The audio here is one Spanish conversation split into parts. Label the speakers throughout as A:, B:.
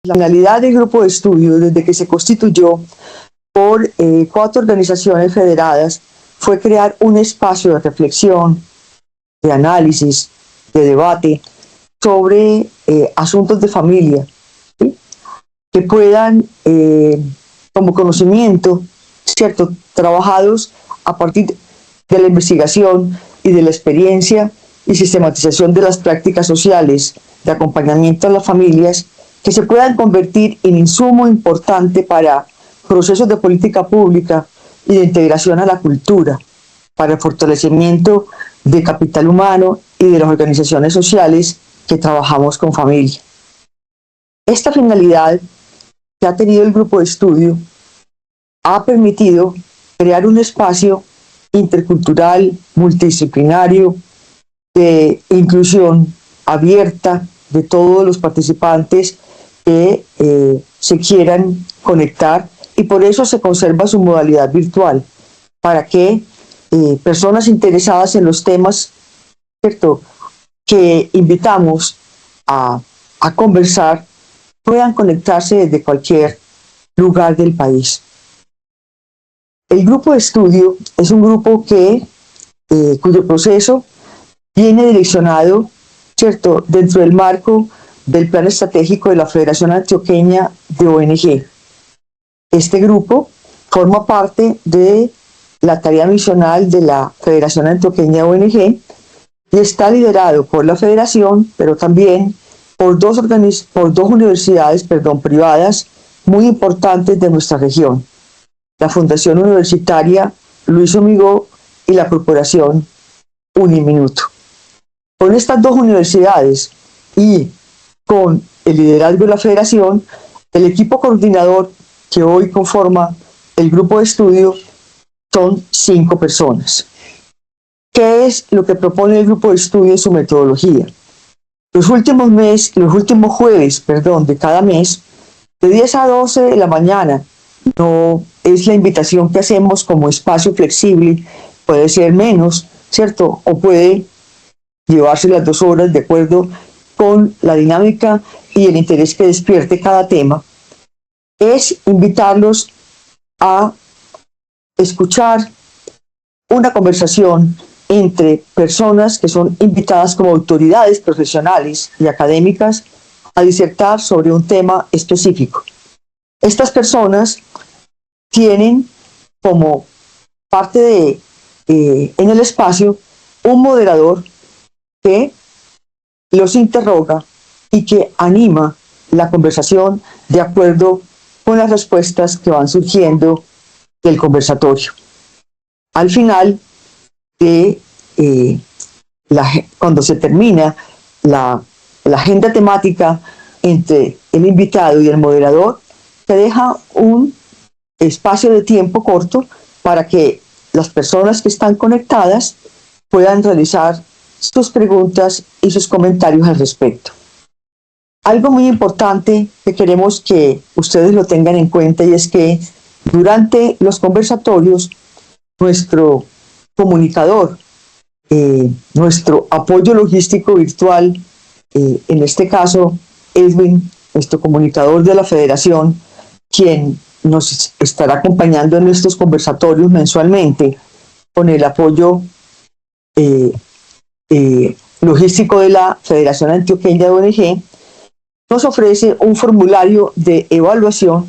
A: La finalidad del grupo de estudio, desde que se constituyó por 4 organizaciones federadas, fue crear un espacio de reflexión, de análisis, de debate sobre asuntos de familia, ¿sí? Que puedan, como conocimiento, ¿cierto?, trabajados a partir de la investigación y de la experiencia y sistematización de las prácticas sociales de acompañamiento a las familias, que se puedan convertir en insumo importante para procesos de política pública y de integración a la cultura, para el fortalecimiento de capital humano y de las organizaciones sociales que trabajamos con familia. Esta finalidad que ha tenido el grupo de estudio ha permitido crear un espacio intercultural, multidisciplinario, de inclusión abierta de todos los participantes que se quieran conectar, y por eso se conserva su modalidad virtual, para que personas interesadas en los temas, ¿cierto?, que invitamos a conversar, puedan conectarse desde cualquier lugar del país. El grupo de estudio es un grupo cuyo proceso viene direccionado, ¿cierto?, dentro del marco del Plan Estratégico de la Federación Antioqueña de ONG. Este grupo forma parte de la tarea misional de la Federación Antioqueña de ONG y está liderado por la Federación, pero también por dos universidades privadas muy importantes de nuestra región: la Fundación Universitaria Luis Omigó y la Corporación Uniminuto. Con estas dos universidades y con el liderazgo de la Federación, el equipo coordinador que hoy conforma el grupo de estudio son 5 personas. ¿Qué es lo que propone el grupo de estudio en su metodología? Los últimos jueves de cada mes, de 10 a 12 de la mañana, no es la invitación que hacemos como espacio flexible, puede ser menos, ¿cierto?, o puede llevarse las 2 horas de acuerdo con la dinámica y el interés que despierte cada tema. Es invitarlos a escuchar una conversación entre personas que son invitadas como autoridades profesionales y académicas a disertar sobre un tema específico. Estas personas tienen como parte en el espacio un moderador que los interroga y que anima la conversación de acuerdo con las respuestas que van surgiendo del conversatorio. Al final cuando se termina la agenda temática entre el invitado y el moderador, se deja un espacio de tiempo corto para que las personas que están conectadas puedan realizar sus preguntas y sus comentarios al respecto. Algo muy importante que queremos que ustedes lo tengan en cuenta, y es que durante los conversatorios, nuestro comunicador, nuestro apoyo logístico virtual, en este caso Edwin, nuestro comunicador de la Federación, quien nos estará acompañando en estos conversatorios mensualmente con el apoyo logístico de la Federación Antioqueña de ONG, nos ofrece un formulario de evaluación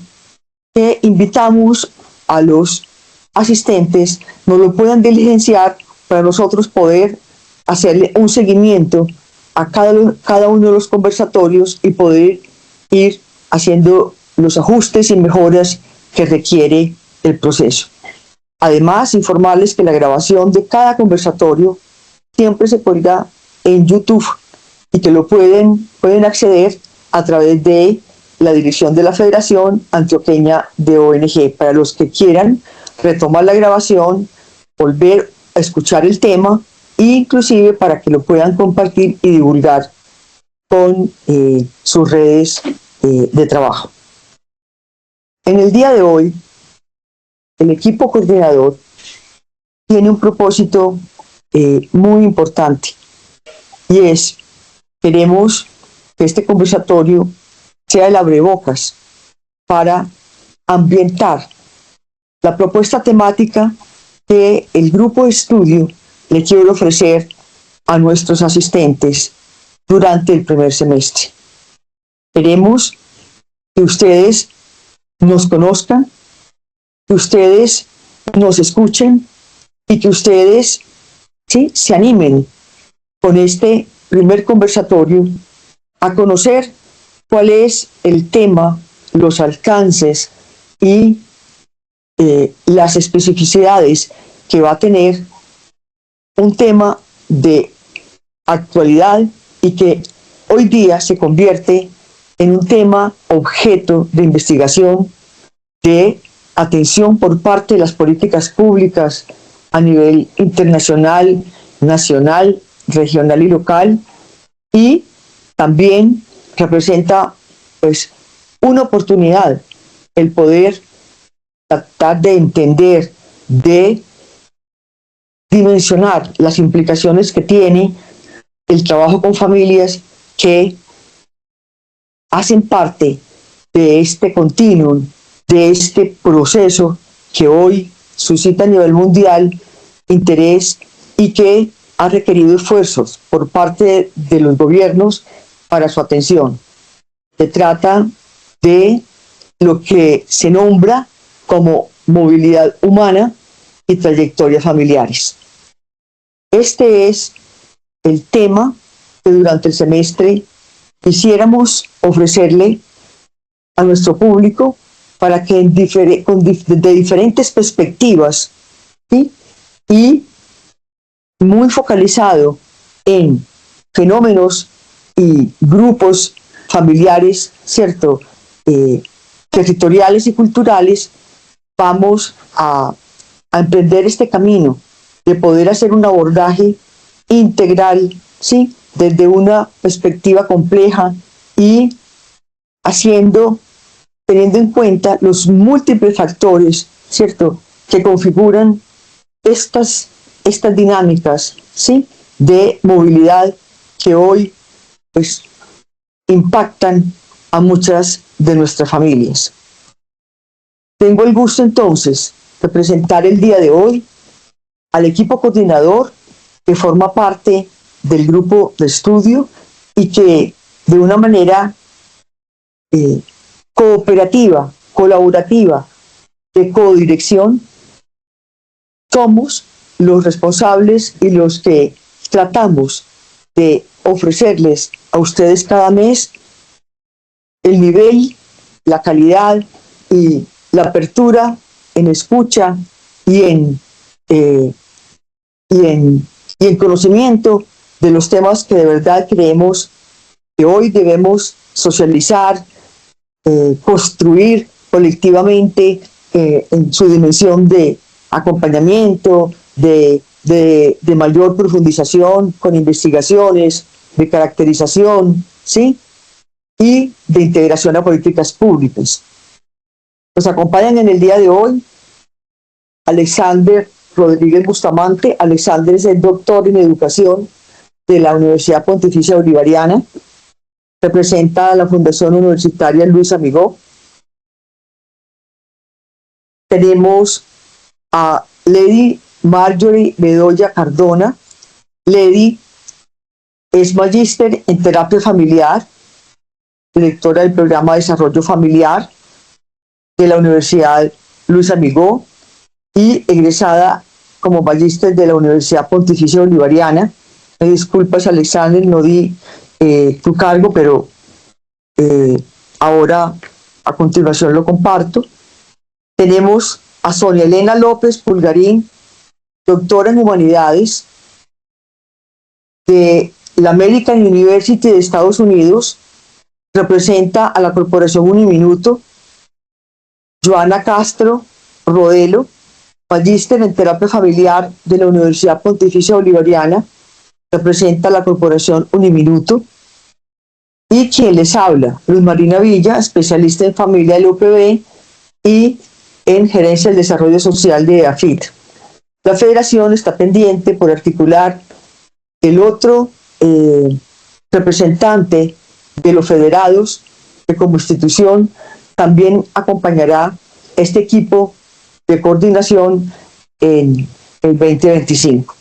A: que invitamos a los asistentes nos lo puedan diligenciar para nosotros poder hacerle un seguimiento a cada uno de los conversatorios y poder ir haciendo los ajustes y mejoras que requiere el proceso. Además, informarles que la grabación de cada conversatorio siempre se cuelga en YouTube y que lo pueden acceder a través de la dirección de la Federación Antioqueña de ONG, para los que quieran retomar la grabación, volver a escuchar el tema e inclusive para que lo puedan compartir y divulgar con sus redes de trabajo. En el día de hoy, el equipo coordinador tiene un propósito muy importante, y queremos que este conversatorio sea el abrebocas para ambientar la propuesta temática que el grupo de estudio le quiere ofrecer a nuestros asistentes durante el primer semestre. Queremos que ustedes nos conozcan, que ustedes nos escuchen y que ustedes se animen con este primer conversatorio a conocer cuál es el tema, los alcances y las especificidades que va a tener un tema de actualidad y que hoy día se convierte en un tema objeto de investigación, de atención por parte de las políticas públicas a nivel internacional, nacional, regional y local, y también representa pues una oportunidad el poder tratar de entender, de dimensionar las implicaciones que tiene el trabajo con familias que hacen parte de este continuum, de este proceso que hoy suscita a nivel mundial interés y que ha requerido esfuerzos por parte de los gobiernos para su atención. Se trata de lo que se nombra como movilidad humana y trayectorias familiares. Este es el tema que durante el semestre quisiéramos ofrecerle a nuestro público para que de diferentes perspectivas, ¿sí?, y muy focalizado en fenómenos y grupos familiares, ¿cierto?, territoriales y culturales, vamos a emprender este camino de poder hacer un abordaje integral, ¿sí?, desde una perspectiva compleja y teniendo en cuenta los múltiples factores, ¿cierto?, que configuran estas dinámicas, ¿sí?, de movilidad que hoy pues impactan a muchas de nuestras familias. Tengo el gusto entonces de presentar el día de hoy al equipo coordinador que forma parte del grupo de estudio y que de una manera cooperativa, colaborativa, de codirección, somos los responsables y los que tratamos de ofrecerles a ustedes cada mes el nivel, la calidad y la apertura en escucha y en conocimiento de los temas que de verdad creemos que hoy debemos socializar, construir colectivamente en su dimensión de acompañamiento, de mayor profundización con investigaciones, de caracterización, ¿sí?, y de integración a políticas públicas. Nos acompañan en el día de hoy Alexander Rodríguez Bustamante. Alexander es el doctor en educación de la Universidad Pontificia Bolivariana, representa a la Fundación Universitaria Luis Amigó. Tenemos a Lady Marjorie Bedoya Cardona. Lady es magíster en terapia familiar, directora del programa de desarrollo familiar de la Universidad Luis Amigó y egresada como magíster de la Universidad Pontificia Bolivariana. Me disculpas, Alexander, no di tu cargo, pero ahora a continuación lo comparto. Tenemos a Sonia Elena López Pulgarín, doctora en Humanidades de la American University de Estados Unidos, representa a la Corporación Uniminuto. Joana Castro Rodelo, magíster en terapia familiar de la Universidad Pontificia Bolivariana, representa a la Corporación Uniminuto. Y quien les habla, Luz Marina Villa, especialista en familia del UPB y en gerencia del desarrollo social de AFIT. La federación está pendiente por articular el otro representante de los federados que como institución también acompañará este equipo de coordinación en el 2025.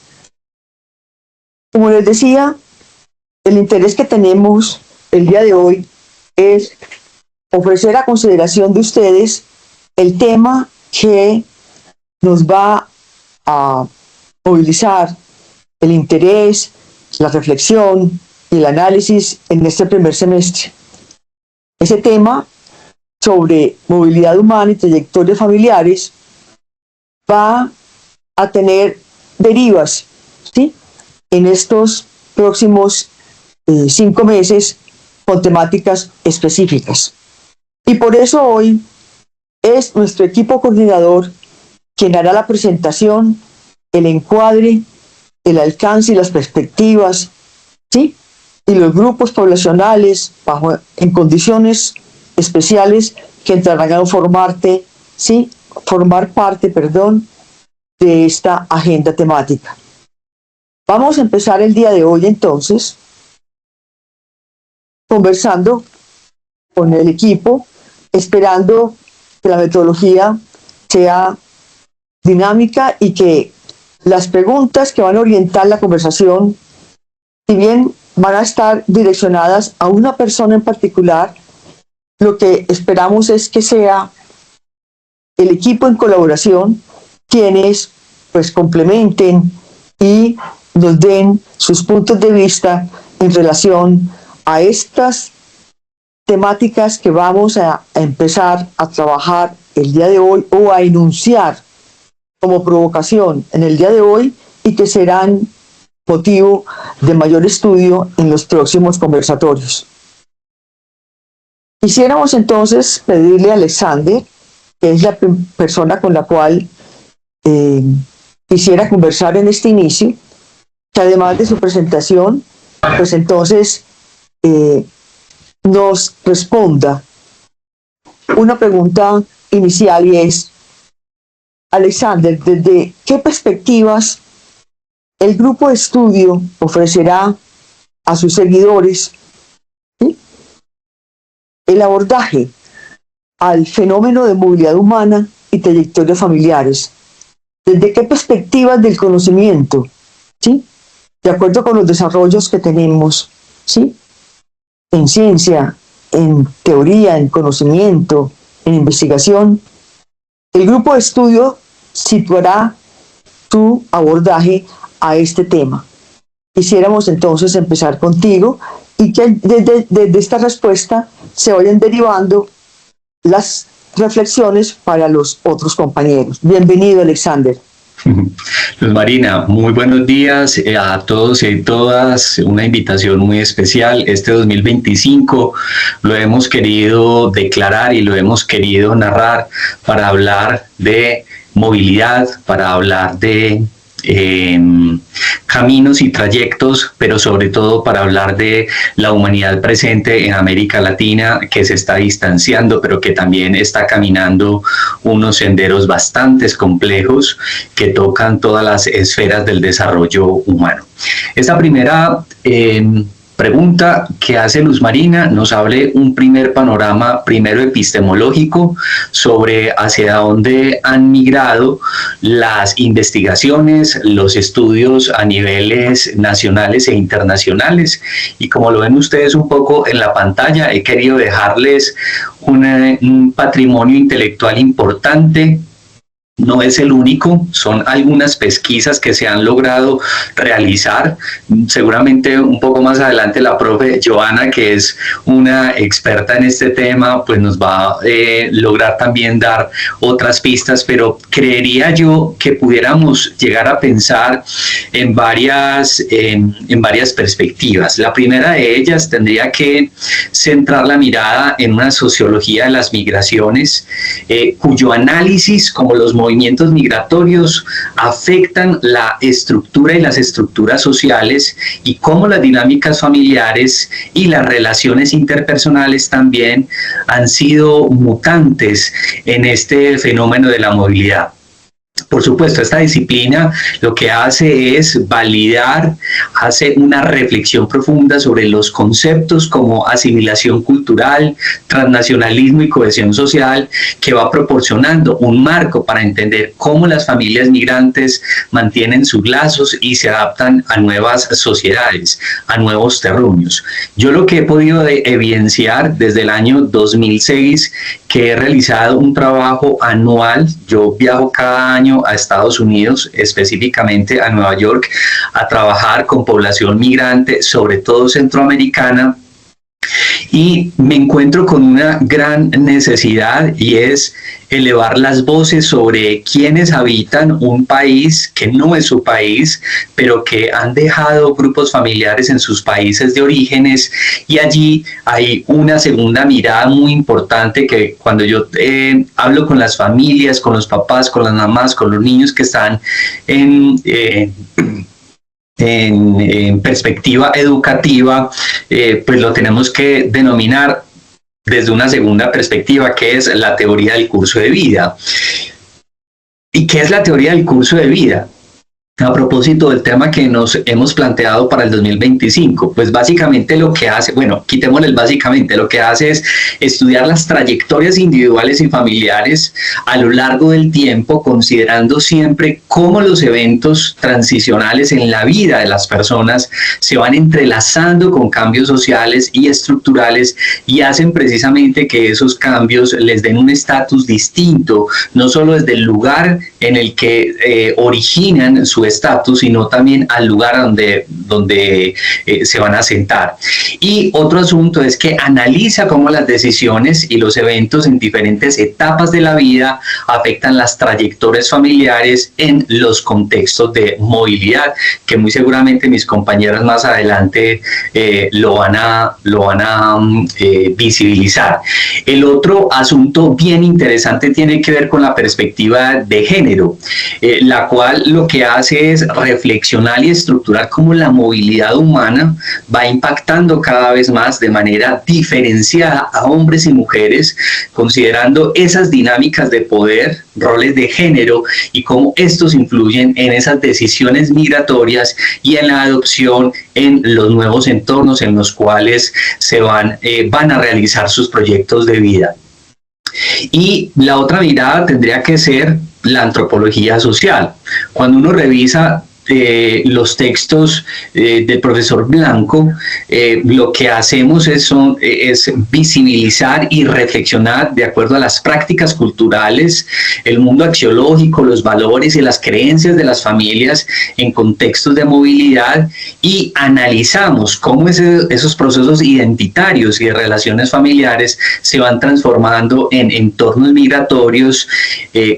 A: Como les decía, el interés que tenemos el día de hoy es ofrecer a consideración de ustedes el tema que nos va a movilizar el interés, la reflexión y el análisis en este primer semestre. Ese tema sobre movilidad humana y trayectorias familiares va a tener derivas, ¿sí?, en estos próximos 5 meses con temáticas específicas. Y por eso hoy es nuestro equipo coordinador quien hará la presentación, el encuadre, el alcance y las perspectivas, ¿sí?, y los grupos poblacionales en condiciones especiales que entrarán a formar parte de esta agenda temática. Vamos a empezar el día de hoy entonces conversando con el equipo, esperando que la metodología sea dinámica y que las preguntas que van a orientar la conversación, si bien van a estar direccionadas a una persona en particular, lo que esperamos es que sea el equipo en colaboración quienes pues complementen y nos den sus puntos de vista en relación a estas temáticas que vamos a empezar a trabajar el día de hoy o a enunciar como provocación en el día de hoy y que serán motivo de mayor estudio en los próximos conversatorios. Quisiéramos entonces pedirle a Alexander, que es la persona con la cual quisiera conversar en este inicio, que además de su presentación, pues entonces nos responda una pregunta inicial y es: Alexander, ¿desde qué perspectivas el grupo de estudio ofrecerá a sus seguidores, ¿sí?, el abordaje al fenómeno de movilidad humana y trayectorias familiares? ¿Desde qué perspectivas del conocimiento, ¿sí?, de acuerdo con los desarrollos que tenemos, ¿sí?, en ciencia, en teoría, en conocimiento, en investigación, el grupo de estudio situará su abordaje a este tema? Quisiéramos entonces empezar contigo y que desde esta respuesta se vayan derivando las reflexiones para los otros compañeros. Bienvenido, Alexander.
B: Luz Marina, muy buenos días a todos y todas. Una invitación muy especial. Este 2025 lo hemos querido declarar y lo hemos querido narrar para hablar de movilidad, para hablar de caminos y trayectos, pero sobre todo para hablar de la humanidad presente en América Latina, que se está distanciando, pero que también está caminando unos senderos bastante complejos que tocan todas las esferas del desarrollo humano. Esta primera pregunta que hace Luz Marina nos abre un primer panorama, primero epistemológico, sobre hacia dónde han migrado las investigaciones, los estudios a niveles nacionales e internacionales. Y como lo ven ustedes un poco en la pantalla, he querido dejarles un patrimonio intelectual importante. No es el único, son algunas pesquisas que se han logrado realizar. Seguramente un poco más adelante la profe Joana, que es una experta en este tema, pues nos va a lograr también dar otras pistas, pero creería yo que pudiéramos llegar a pensar en varias perspectivas. La primera de ellas tendría que centrar la mirada en una sociología de las migraciones, cuyo análisis, como los movimientos migratorios, afectan la estructura y las estructuras sociales, y cómo las dinámicas familiares y las relaciones interpersonales también han sido mutantes en este fenómeno de la movilidad. Por supuesto, esta disciplina lo que hace es validar, hace una reflexión profunda sobre los conceptos como asimilación cultural, transnacionalismo y cohesión social, que va proporcionando un marco para entender cómo las familias migrantes mantienen sus lazos y se adaptan a nuevas sociedades, a nuevos terruños. Yo lo que he podido evidenciar desde el año 2006, que he realizado un trabajo anual, yo viajo cada año a Estados Unidos, específicamente a Nueva York, a trabajar con población migrante, sobre todo centroamericana, y me encuentro con una gran necesidad y es elevar las voces sobre quienes habitan un país que no es su país, pero que han dejado grupos familiares en sus países de orígenes, y allí hay una segunda mirada muy importante que cuando yo hablo con las familias, con los papás, con las mamás, con los niños que están en perspectiva educativa, pues lo tenemos que denominar desde una segunda perspectiva, que es la teoría del curso de vida. ¿Y qué es la teoría del curso de vida? A propósito del tema que nos hemos planteado para el 2025, pues básicamente lo que hace, bueno, quitémosle el básicamente, lo que hace es estudiar las trayectorias individuales y familiares a lo largo del tiempo, considerando siempre cómo los eventos transicionales en la vida de las personas se van entrelazando con cambios sociales y estructurales y hacen precisamente que esos cambios les den un estatus distinto, no solo desde el lugar en el que originan su estatus, sino también al lugar donde se van a sentar. Y otro asunto es que analiza cómo las decisiones y los eventos en diferentes etapas de la vida afectan las trayectorias familiares en los contextos de movilidad, que muy seguramente mis compañeras más adelante lo van a visibilizar. El otro asunto bien interesante tiene que ver con la perspectiva de género, la cual lo que hace es reflexionar y estructurar cómo la movilidad humana va impactando cada vez más de manera diferenciada a hombres y mujeres, considerando esas dinámicas de poder, roles de género y cómo estos influyen en esas decisiones migratorias y en la adopción en los nuevos entornos en los cuales se van a realizar sus proyectos de vida. Y la otra mirada tendría que ser la antropología social. Cuando uno revisa los textos del profesor Blanco, lo que hacemos es visibilizar y reflexionar de acuerdo a las prácticas culturales, el mundo axiológico, los valores y las creencias de las familias en contextos de movilidad, y analizamos cómo esos procesos identitarios y de relaciones familiares se van transformando en entornos migratorios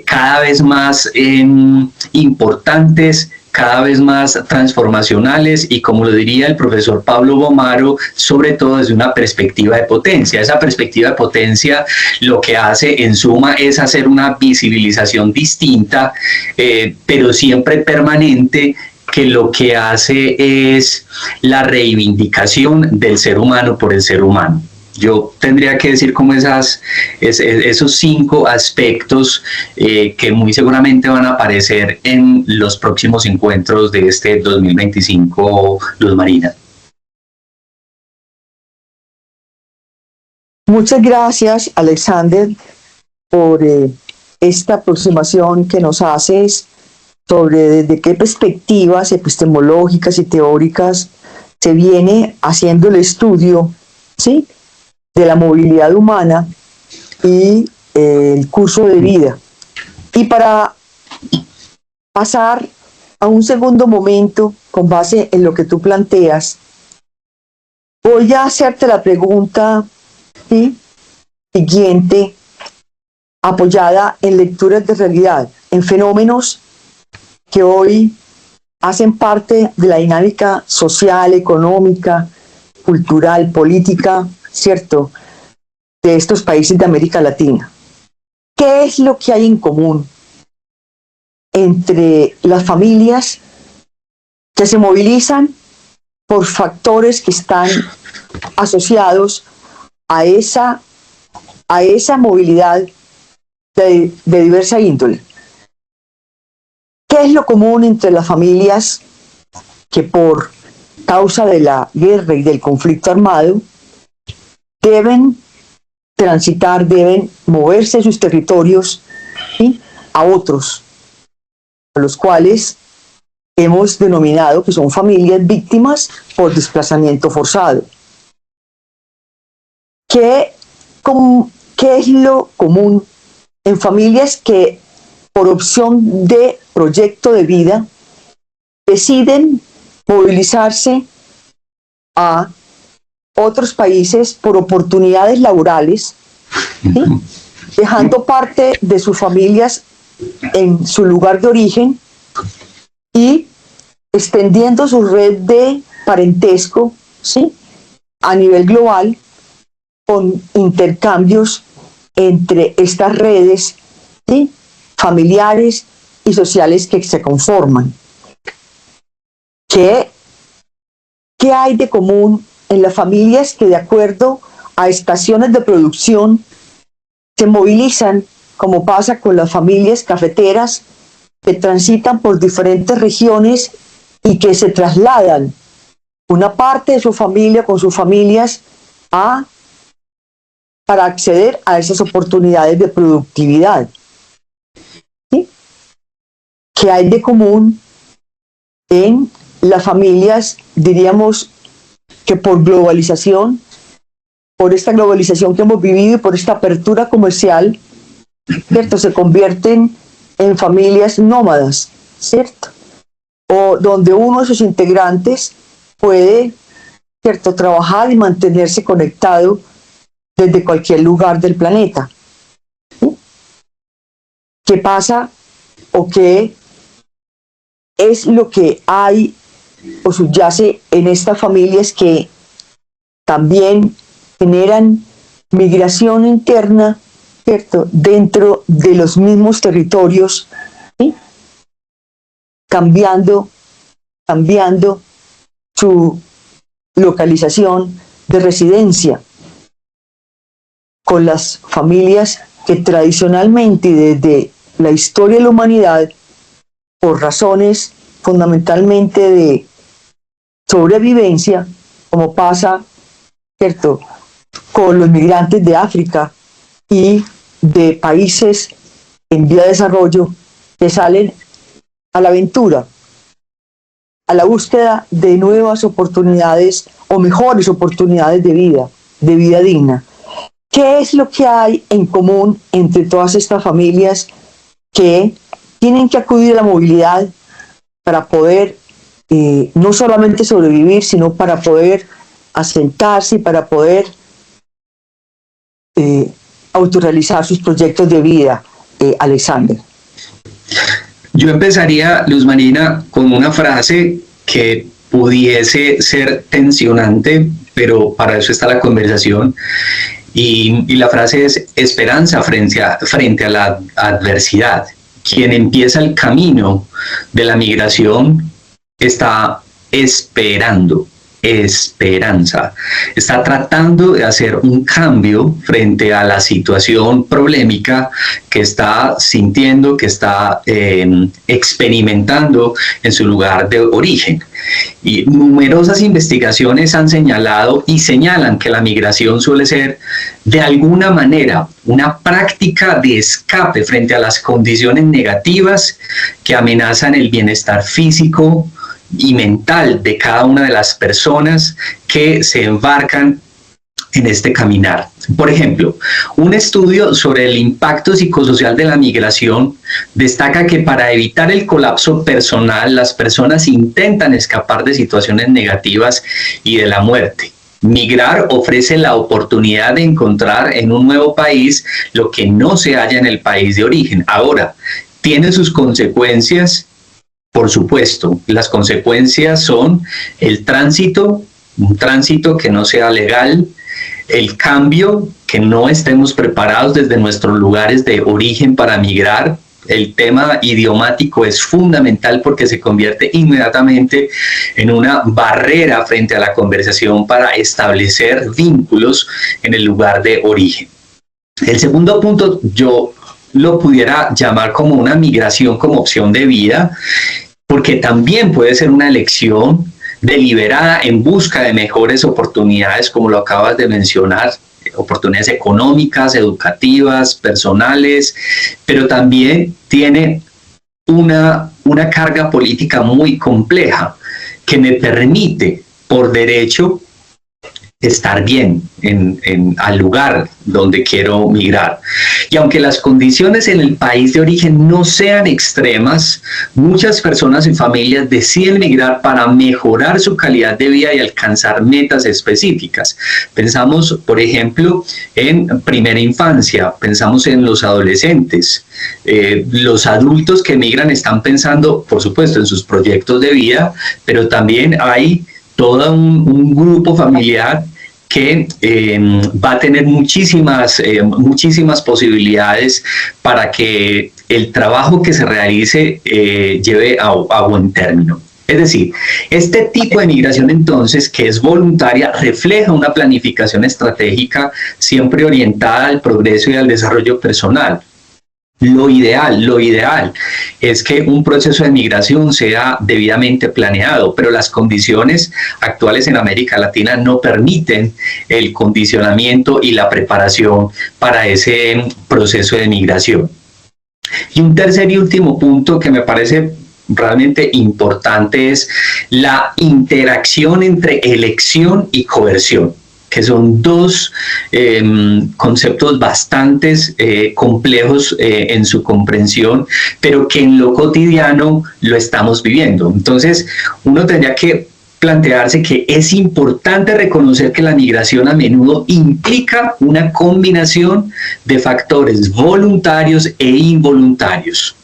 B: cada vez más importantes, cada vez más transformacionales y, como lo diría el profesor Pablo Bomaro, sobre todo desde una perspectiva de potencia. Esa perspectiva de potencia lo que hace en suma es hacer una visibilización distinta, pero siempre permanente, que lo que hace es la reivindicación del ser humano por el ser humano. Yo tendría que decir como esos 5 aspectos que muy seguramente van a aparecer en los próximos encuentros de este 2025, Luz Marina.
A: Muchas gracias, Alexander, por esta aproximación que nos haces sobre desde qué perspectivas epistemológicas y teóricas se viene haciendo el estudio, ¿sí?, de la movilidad humana y el curso de vida. Y para pasar a un segundo momento, con base en lo que tú planteas, voy a hacerte la pregunta, ¿sí?, siguiente, apoyada en lecturas de realidad, en fenómenos que hoy hacen parte de la dinámica social, económica, cultural, política, ¿cierto?, de estos países de América Latina. ¿Qué es lo que hay en común entre las familias que se movilizan por factores que están asociados a esa movilidad de diversa índole? ¿Qué es lo común entre las familias que por causa de la guerra y del conflicto armado deben transitar, deben moverse de sus territorios, ¿sí?, a otros, a los cuales hemos denominado que son familias víctimas por desplazamiento forzado? ¿Qué es lo común en familias que por opción de proyecto de vida deciden movilizarse a otros países por oportunidades laborales, ¿sí?, dejando parte de sus familias en su lugar de origen y extendiendo su red de parentesco, ¿sí?, a nivel global, con intercambios entre estas redes, ¿sí?, familiares y sociales que se conforman? ¿Qué hay de común en las familias que, de acuerdo a estaciones de producción, se movilizan, como pasa con las familias cafeteras que transitan por diferentes regiones y que se trasladan una parte de su familia con sus familias para acceder a esas oportunidades de productividad? ¿Sí? ¿Qué hay de común en las familias, diríamos, que por globalización, por esta globalización que hemos vivido y por esta apertura comercial, ¿cierto?, se convierten en familias nómadas, ¿cierto?, o donde uno de sus integrantes puede, ¿cierto?, trabajar y mantenerse conectado desde cualquier lugar del planeta? ¿Sí? ¿Qué pasa o qué es lo que hay o subyace en estas familias que también generan migración interna, ¿cierto?, dentro de los mismos territorios, ¿sí?, cambiando su localización de residencia, con las familias que tradicionalmente y desde la historia de la humanidad, por razones fundamentalmente de sobrevivencia, como pasa, ¿cierto?, con los migrantes de África y de países en vía de desarrollo, que salen a la aventura, a la búsqueda de nuevas oportunidades o mejores oportunidades de vida digna. ¿Qué es lo que hay en común entre todas estas familias que tienen que acudir a la movilidad para poder no solamente sobrevivir, sino para poder asentarse y para poder autorrealizar sus proyectos de vida, Alexander?
B: Yo empezaría, Luz Marina, con una frase que pudiese ser tensionante, pero para eso está la conversación, y la frase es: esperanza frente a la adversidad. Quien empieza el camino de la migración está esperando esperanza, está tratando de hacer un cambio frente a la situación problemática que está sintiendo, que está experimentando en su lugar de origen. Y numerosas investigaciones han señalado y señalan que la migración suele ser de alguna manera una práctica de escape frente a las condiciones negativas que amenazan el bienestar físico y mental de cada una de las personas que se embarcan en este caminar. Por ejemplo, un estudio sobre el impacto psicosocial de la migración destaca que para evitar el colapso personal, las personas intentan escapar de situaciones negativas y de la muerte. Migrar ofrece la oportunidad de encontrar en un nuevo país lo que no se halla en el país de origen. Ahora, tiene sus consecuencias. Por supuesto, las consecuencias son el tránsito, un tránsito que no sea legal, el cambio, que no estemos preparados desde nuestros lugares de origen para migrar. El tema idiomático es fundamental porque se convierte inmediatamente en una barrera frente a la conversación para establecer vínculos en el lugar de origen. El segundo punto, yo lo pudiera llamar como una migración como opción de vida, porque también puede ser una elección deliberada en busca de mejores oportunidades, como lo acabas de mencionar, oportunidades económicas, educativas, personales, pero también tiene una carga política muy compleja que me permite, por derecho, estar bien al lugar donde quiero migrar. Y aunque las condiciones en el país de origen no sean extremas, muchas personas y familias deciden migrar para mejorar su calidad de vida y alcanzar metas específicas. Pensamos, por ejemplo, en primera infancia, pensamos en los adolescentes. Los adultos que migran están pensando, por supuesto, en sus proyectos de vida, pero también hay todo un grupo familiar que va a tener muchísimas posibilidades para que el trabajo que se realice lleve a buen término. Es decir, este tipo de migración entonces, que es voluntaria, refleja una planificación estratégica siempre orientada al progreso y al desarrollo personal. Lo ideal es que un proceso de migración sea debidamente planeado, pero las condiciones actuales en América Latina no permiten el condicionamiento y la preparación para ese proceso de migración. Y un tercer y último punto que me parece realmente importante es la interacción entre elección y coerción, que son dos conceptos bastante complejos en su comprensión, pero que en lo cotidiano lo estamos viviendo. Entonces, uno tendría que plantearse que es importante reconocer que la migración a menudo implica una combinación de factores voluntarios e involuntarios.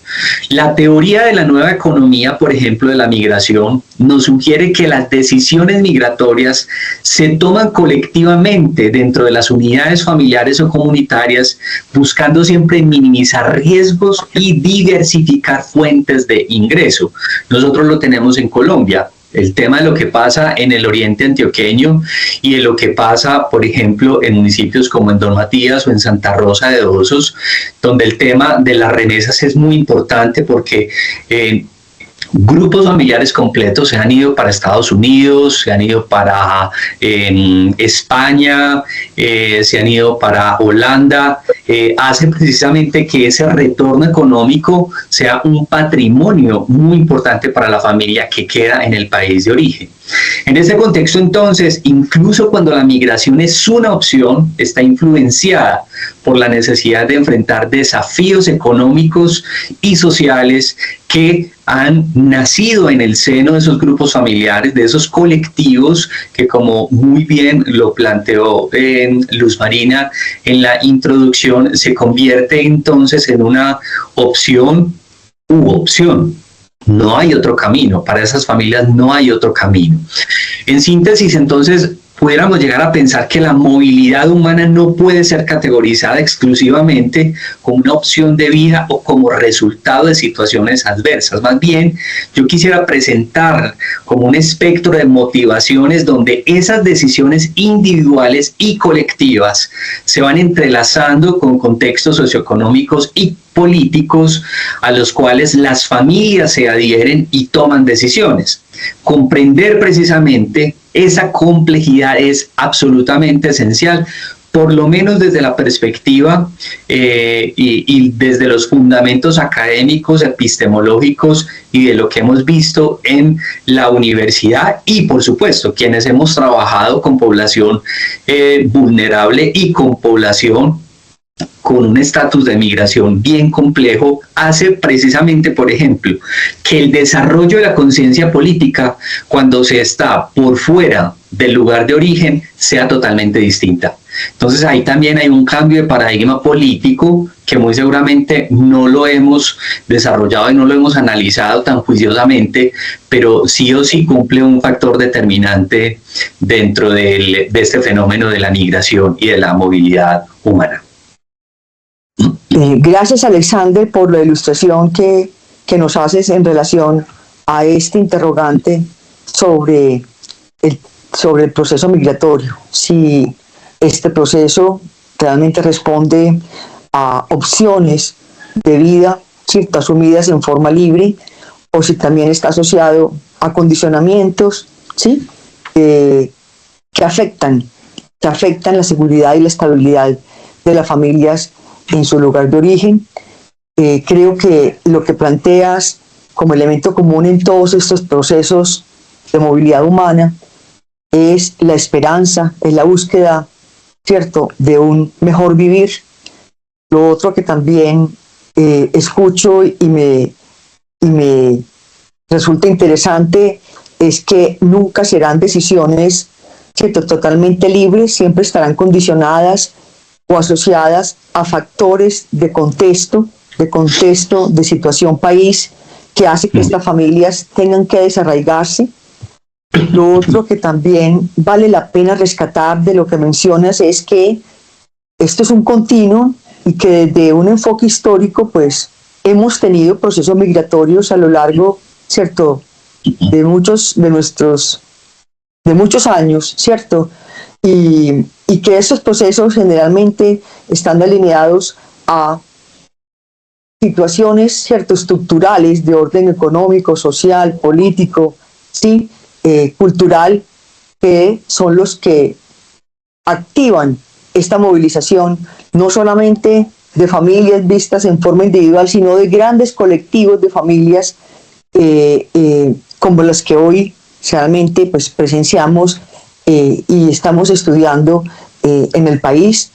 B: La teoría de la nueva economía, por ejemplo, de la migración, nos sugiere que las decisiones migratorias se toman colectivamente dentro de las unidades familiares o comunitarias, buscando siempre minimizar riesgos y diversificar fuentes de ingreso. Nosotros lo tenemos en Colombia. El tema de lo que pasa en el oriente antioqueño y de lo que pasa, por ejemplo, en municipios como en Don Matías o en Santa Rosa de Osos, donde el tema de las remesas es muy importante porque grupos familiares completos se han ido para Estados Unidos, se han ido para España, se han ido para Holanda, hace precisamente que ese retorno económico sea un patrimonio muy importante para la familia que queda en el país de origen. En ese contexto, entonces, incluso cuando la migración es una opción, está influenciada por la necesidad de enfrentar desafíos económicos y sociales que han nacido en el seno de esos grupos familiares, de esos colectivos que, como muy bien lo planteó Luz Marina en la introducción, se convierte entonces en una opción u opción. No hay otro camino, para esas familias no hay otro camino. En síntesis, entonces, pudiéramos llegar a pensar que la movilidad humana no puede ser categorizada exclusivamente como una opción de vida o como resultado de situaciones adversas. Más bien, yo quisiera presentar como un espectro de motivaciones donde esas decisiones individuales y colectivas se van entrelazando con contextos socioeconómicos y políticos a los cuales las familias se adhieren y toman decisiones. Comprender precisamente esa complejidad es absolutamente esencial, por lo menos desde la perspectiva y desde los fundamentos académicos, epistemológicos y de lo que hemos visto en la universidad y, por supuesto, quienes hemos trabajado con población vulnerable y con población con un estatus de migración bien complejo, hace precisamente, por ejemplo, que el desarrollo de la conciencia política, cuando se está por fuera del lugar de origen, sea totalmente distinta. Entonces ahí también hay un cambio de paradigma político que muy seguramente no lo hemos desarrollado y no lo hemos analizado tan juiciosamente, pero sí o sí cumple un factor determinante dentro de este fenómeno de la migración y de la movilidad humana.
A: Gracias, Alexander, por la ilustración que nos haces en relación a este interrogante sobre el proceso migratorio. Si este proceso realmente responde a opciones de vida, ¿cierto?, asumidas en forma libre, o si también está asociado a condicionamientos, ¿sí?, que afectan la seguridad y la estabilidad de las familias en su lugar de origen. Creo que lo que planteas como elemento común en todos estos procesos de movilidad humana es la esperanza, es la búsqueda, ¿cierto?, de un mejor vivir. Lo otro que también escucho y me resulta interesante es que nunca serán decisiones, ¿cierto?, totalmente libres, siempre estarán condicionadas o asociadas a factores de contexto, de situación país, que hace que estas familias tengan que desarraigarse. Lo otro que también vale la pena rescatar de lo que mencionas es que esto es un continuo y que desde un enfoque histórico pues hemos tenido procesos migratorios a lo largo, ¿cierto?, de muchos años, ¿cierto? Y que esos procesos generalmente están alineados a situaciones, ¿cierto?, estructurales de orden económico, social, político, ¿sí?, cultural, que son los que activan esta movilización, no solamente de familias vistas en forma individual, sino de grandes colectivos de familias como las que hoy realmente pues, presenciamos y estamos estudiando en el país.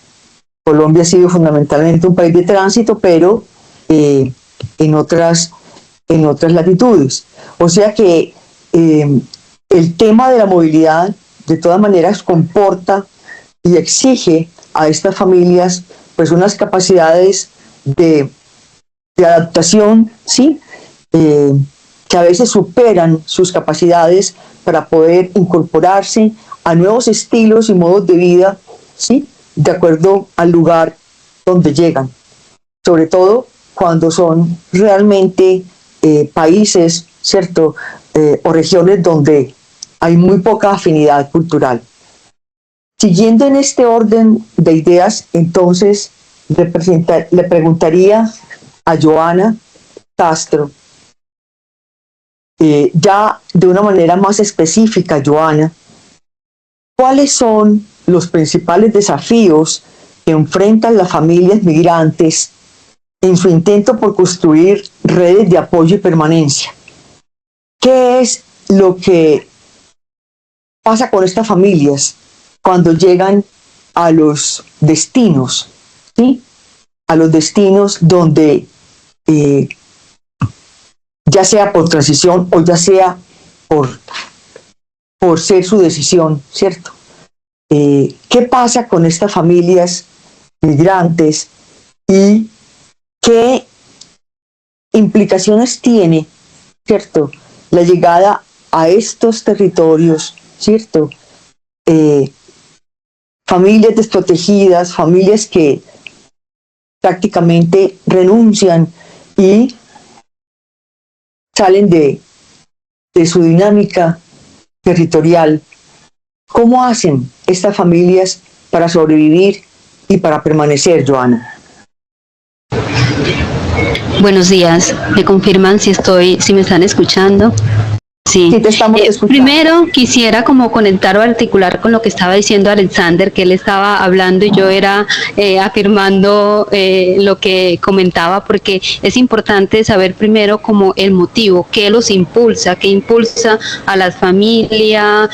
A: Colombia ha sido fundamentalmente un país de tránsito, pero en otras latitudes. O sea que el tema de la movilidad de todas maneras comporta y exige a estas familias pues unas capacidades de adaptación, ¿sí?, que a veces superan sus capacidades para poder incorporarse a nuevos estilos y modos de vida, ¿sí?, de acuerdo al lugar donde llegan, sobre todo cuando son realmente países, ¿cierto?, o regiones donde hay muy poca afinidad cultural. Siguiendo en este orden de ideas, entonces le preguntaría a Joana Castro, ya de una manera más específica, Joana, ¿cuáles son los principales desafíos que enfrentan las familias migrantes en su intento por construir redes de apoyo y permanencia? ¿Qué es lo que pasa con estas familias cuando llegan a los destinos, ¿sí?, a los destinos donde ya sea por transición o ya sea por ser su decisión, ¿cierto? ¿Qué pasa con estas familias migrantes y qué implicaciones tiene, ¿cierto?, la llegada a estos territorios, ¿cierto? Familias desprotegidas, familias que prácticamente renuncian y salen de su dinámica territorial. ¿Cómo hacen estas familias para sobrevivir y para permanecer, Joana?
C: Buenos días, ¿me confirman si me están escuchando? Sí,
A: te estamos escuchando.
C: Primero quisiera como conectar o articular con lo que estaba diciendo Alexander, que él estaba hablando y yo era afirmando lo que comentaba, porque es importante saber primero como el motivo, qué los impulsa, qué impulsa a las familias,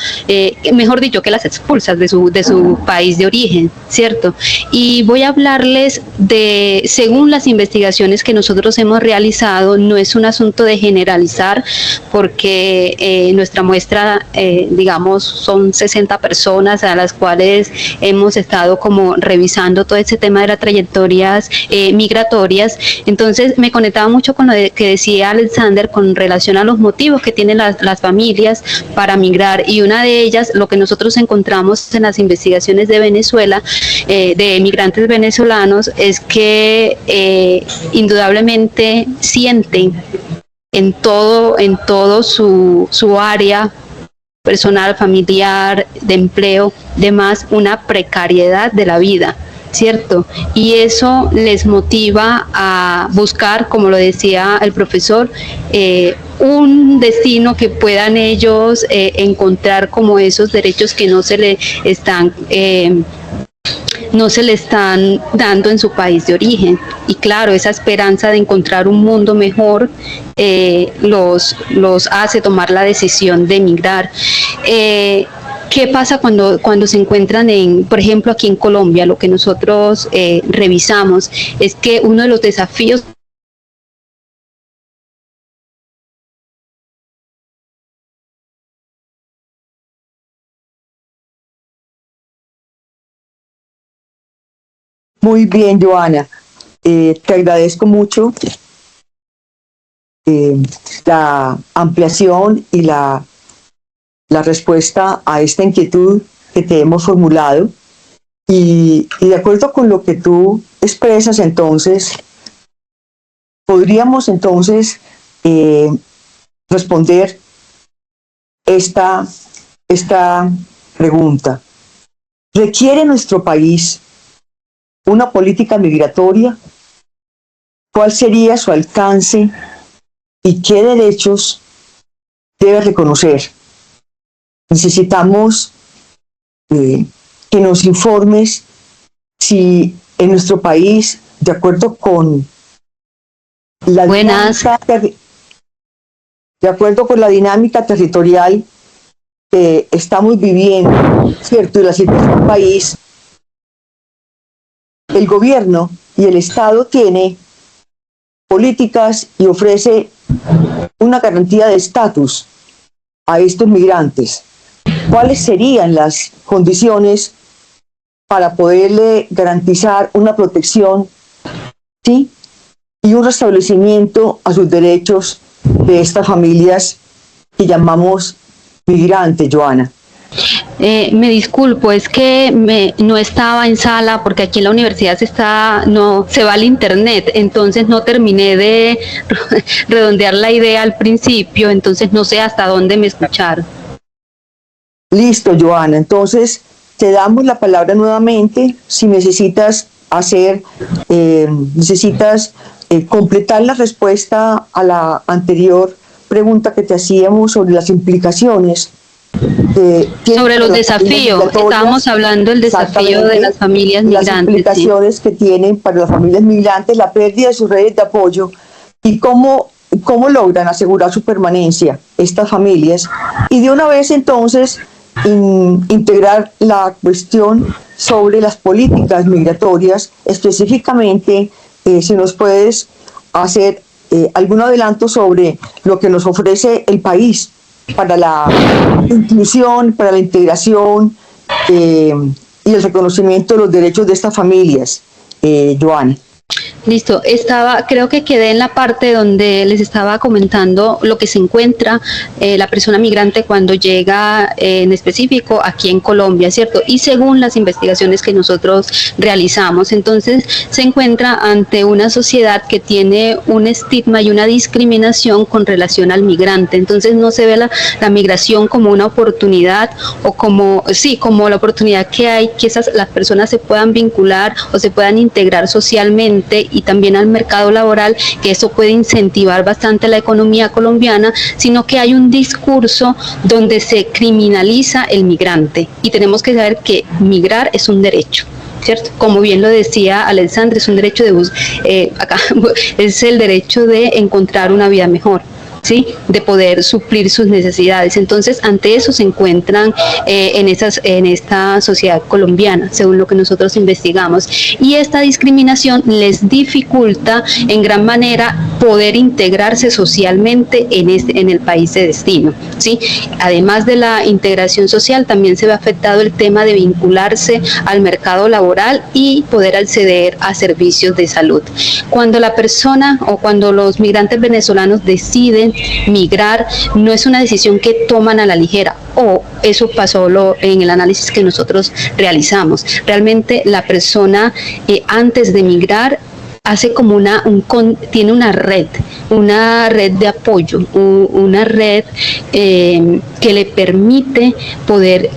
C: mejor dicho, que las expulsa de su país de origen, ¿cierto? Y voy a hablarles de, según las investigaciones que nosotros hemos realizado, no es un asunto de generalizar, porque nuestra muestra, digamos, son 60 personas a las cuales hemos estado como revisando todo este tema de las trayectorias migratorias. Entonces me conectaba mucho con lo que decía Alexander con relación a los motivos que tienen las familias para migrar, y una de ellas, lo que nosotros encontramos en las investigaciones de Venezuela, de migrantes venezolanos, es que indudablemente sienten en todo su área personal, familiar, de empleo, demás, una precariedad de la vida, ¿cierto? Y eso les motiva a buscar, como lo decía el profesor, un destino que puedan ellos encontrar como esos derechos que no se le están dando en su país de origen. Y claro, esa esperanza de encontrar un mundo mejor los hace tomar la decisión de emigrar. ¿Qué pasa cuando se encuentran por ejemplo, aquí en Colombia? Lo que nosotros revisamos es que uno de los desafíos
A: Muy bien, Joana. Te agradezco mucho la ampliación y la respuesta a esta inquietud que te hemos formulado. Y de acuerdo con lo que tú expresas, entonces, podríamos entonces responder esta pregunta. ¿Requiere nuestro país una política migratoria? ¿Cuál sería su alcance y qué derechos debe reconocer? Necesitamos que nos informes si en nuestro país, de acuerdo con la dinámica territorial que estamos viviendo, ¿cierto? Y la situación del país, el gobierno y el Estado tiene políticas y ofrece una garantía de estatus a estos migrantes. ¿Cuáles serían las condiciones para poderle garantizar una protección, ¿sí?, y un restablecimiento a sus derechos de estas familias que llamamos migrantes, Joana?
C: Me disculpo, es que no estaba en sala porque aquí en la universidad se va al internet, entonces no terminé de redondear la idea al principio, entonces no sé hasta dónde me escucharon.
A: Listo, Joana, entonces te damos la palabra nuevamente. Si necesitas completar la respuesta a la anterior pregunta que te hacíamos sobre las implicaciones
C: sobre los desafíos, estábamos hablando del desafío de las familias migrantes.
A: Las implicaciones que tienen para las familias migrantes, la pérdida de sus redes de apoyo y cómo logran asegurar su permanencia estas familias. Y de una vez entonces integrar la cuestión sobre las políticas migratorias, específicamente si nos puedes hacer algún adelanto sobre lo que nos ofrece el país para la inclusión, para la integración y el reconocimiento de los derechos de estas familias, Joana.
C: Listo, creo que quedé en la parte donde les estaba comentando lo que se encuentra la persona migrante cuando llega en específico aquí en Colombia, ¿cierto? Y según las investigaciones que nosotros realizamos, entonces se encuentra ante una sociedad que tiene un estigma y una discriminación con relación al migrante, entonces no se ve la migración como una oportunidad o como la oportunidad que hay que las personas se puedan vincular o se puedan integrar socialmente y también al mercado laboral, que eso puede incentivar bastante la economía colombiana, sino que hay un discurso donde se criminaliza el migrante y tenemos que saber que migrar es un derecho, ¿cierto? Como bien lo decía Alexandre, es un derecho es el derecho de encontrar una vida mejor, ¿sí?, de poder suplir sus necesidades. Entonces, ante eso se encuentran en esta sociedad colombiana, según lo que nosotros investigamos. Y esta discriminación les dificulta en gran manera poder integrarse socialmente en el país de destino, ¿sí? Además de la integración social, también se ve afectado el tema de vincularse al mercado laboral y poder acceder a servicios de salud. Cuando la persona o cuando los migrantes venezolanos deciden migrar, no es una decisión que toman a la ligera, o eso pasó en el análisis que nosotros realizamos. Realmente la persona antes de migrar hace como tiene una red de apoyo, una red que le permite poder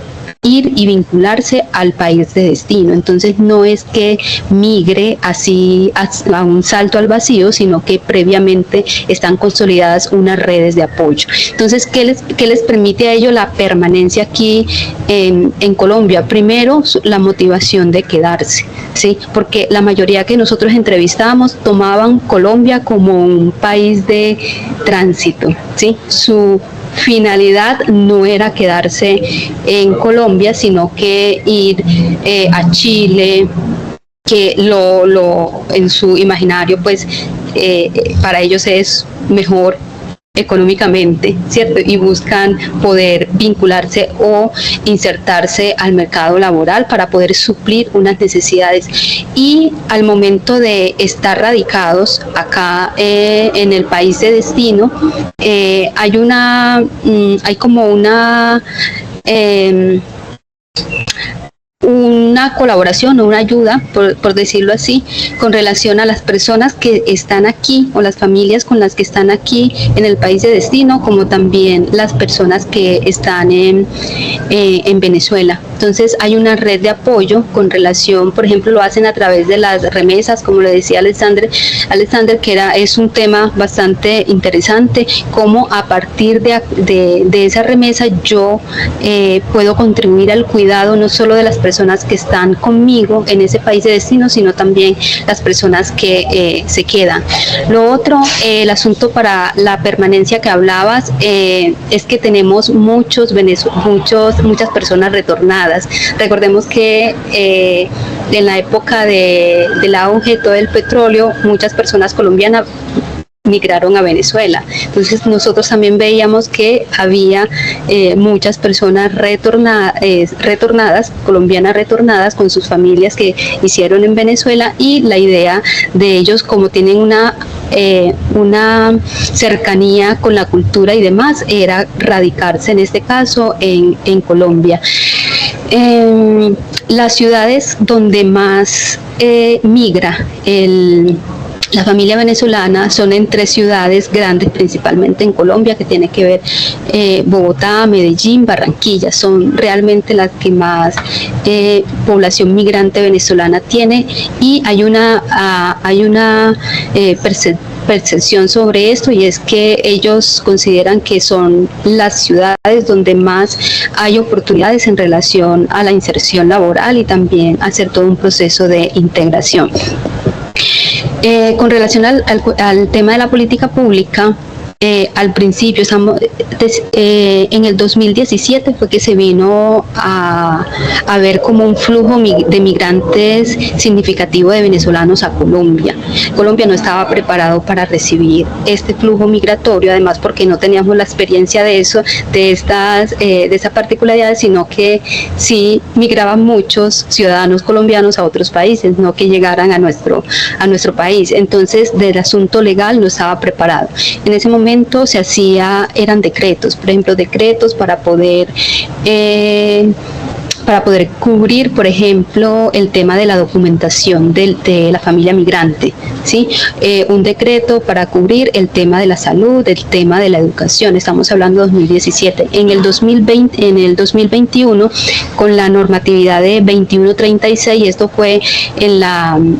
C: ir y vincularse al país de destino. Entonces no es que migre así a un salto al vacío, sino que previamente están consolidadas unas redes de apoyo. Entonces, ¿qué les permite a ellos la permanencia aquí en Colombia? Primero, la motivación de quedarse, ¿sí? Porque la mayoría que nosotros entrevistamos tomaban Colombia como un país de tránsito, ¿sí? Su finalidad no era quedarse en Colombia, sino que ir a Chile, que en su imaginario, pues, para ellos es mejor económicamente, ¿cierto? Y buscan poder vincularse o insertarse al mercado laboral para poder suplir unas necesidades. Y al momento de estar radicados acá en el país de destino, hay como una colaboración o una ayuda, por decirlo así, con relación a las personas que están aquí o las familias con las que están aquí en el país de destino, como también las personas que están en Venezuela. Entonces hay una red de apoyo con relación, por ejemplo, lo hacen a través de las remesas, como le decía Alexander, que es un tema bastante interesante, cómo a partir de esa remesa yo puedo contribuir al cuidado no solo de las personas que están conmigo en ese país de destino, sino también las personas que se quedan. Lo otro, el asunto para la permanencia que hablabas, es que tenemos muchas personas retornadas. Recordemos que en la época del auge todo el petróleo, muchas personas colombianas migraron a Venezuela. Entonces nosotros también veíamos que había muchas personas retornadas, colombianas retornadas con sus familias que hicieron en Venezuela, y la idea de ellos, como tienen una cercanía con la cultura y demás, era radicarse en este caso en Colombia. Las ciudades donde más migra la familia venezolana son en 3 ciudades grandes, principalmente en Colombia, que tiene que ver Bogotá, Medellín, Barranquilla. Son realmente las que más población migrante venezolana tiene, y hay una percepción sobre esto, y es que ellos consideran que son las ciudades donde más hay oportunidades en relación a la inserción laboral y también hacer todo un proceso de integración. Con relación al tema de la política pública, al principio en el 2017 fue que se vino a ver como un flujo de migrantes significativo de venezolanos a Colombia. Colombia no estaba preparado para recibir este flujo migratorio, además porque no teníamos la experiencia de esa particularidad, sino que sí migraban muchos ciudadanos colombianos a otros países, no que llegaran a nuestro país. Entonces, del asunto legal no estaba preparado. En ese momento eran decretos, por ejemplo, decretos para poder cubrir, por ejemplo, el tema de la documentación de la familia migrante, ¿sí? Un decreto para cubrir el tema de la salud, el tema de la educación. Estamos hablando de 2017. En el 2021, con la normatividad de 2136, esto fue en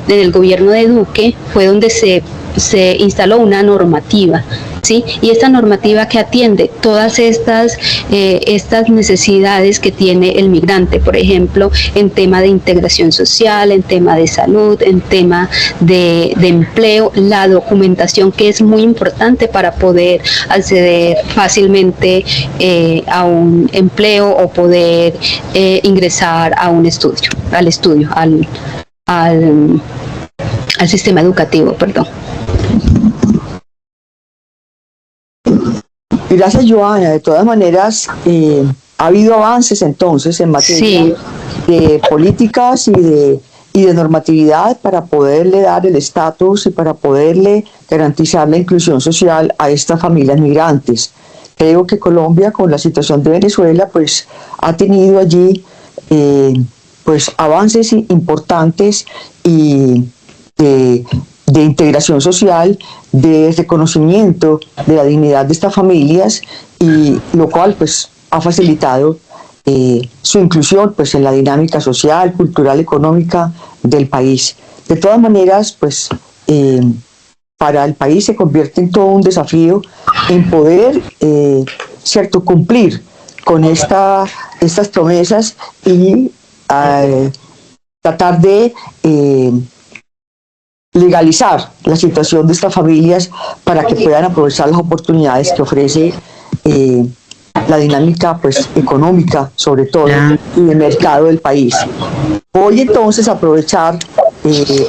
C: el gobierno de Duque, fue donde se instaló una normativa, ¿sí? Y esta normativa que atiende todas estas necesidades que tiene el migrante, por ejemplo, en tema de integración social, en tema de salud, en tema de empleo, la documentación, que es muy importante para poder acceder fácilmente a un empleo o poder ingresar a un estudio, al sistema educativo, perdón.
A: Gracias, Joana. De todas maneras, ha habido avances entonces en materia de políticas y de normatividad para poderle dar el estatus y para poderle garantizar la inclusión social a estas familias migrantes. Creo que Colombia, con la situación de Venezuela, pues ha tenido allí pues avances importantes y de integración social, de reconocimiento de la dignidad de estas familias, y lo cual pues ha facilitado su inclusión pues en la dinámica social, cultural, económica del país. De todas maneras, pues para el país se convierte en todo un desafío en poder cierto, cumplir con estas promesas y tratar de legalizar la situación de estas familias para que puedan aprovechar las oportunidades que ofrece la dinámica pues económica, sobre todo, y de mercado del país. Voy entonces a aprovechar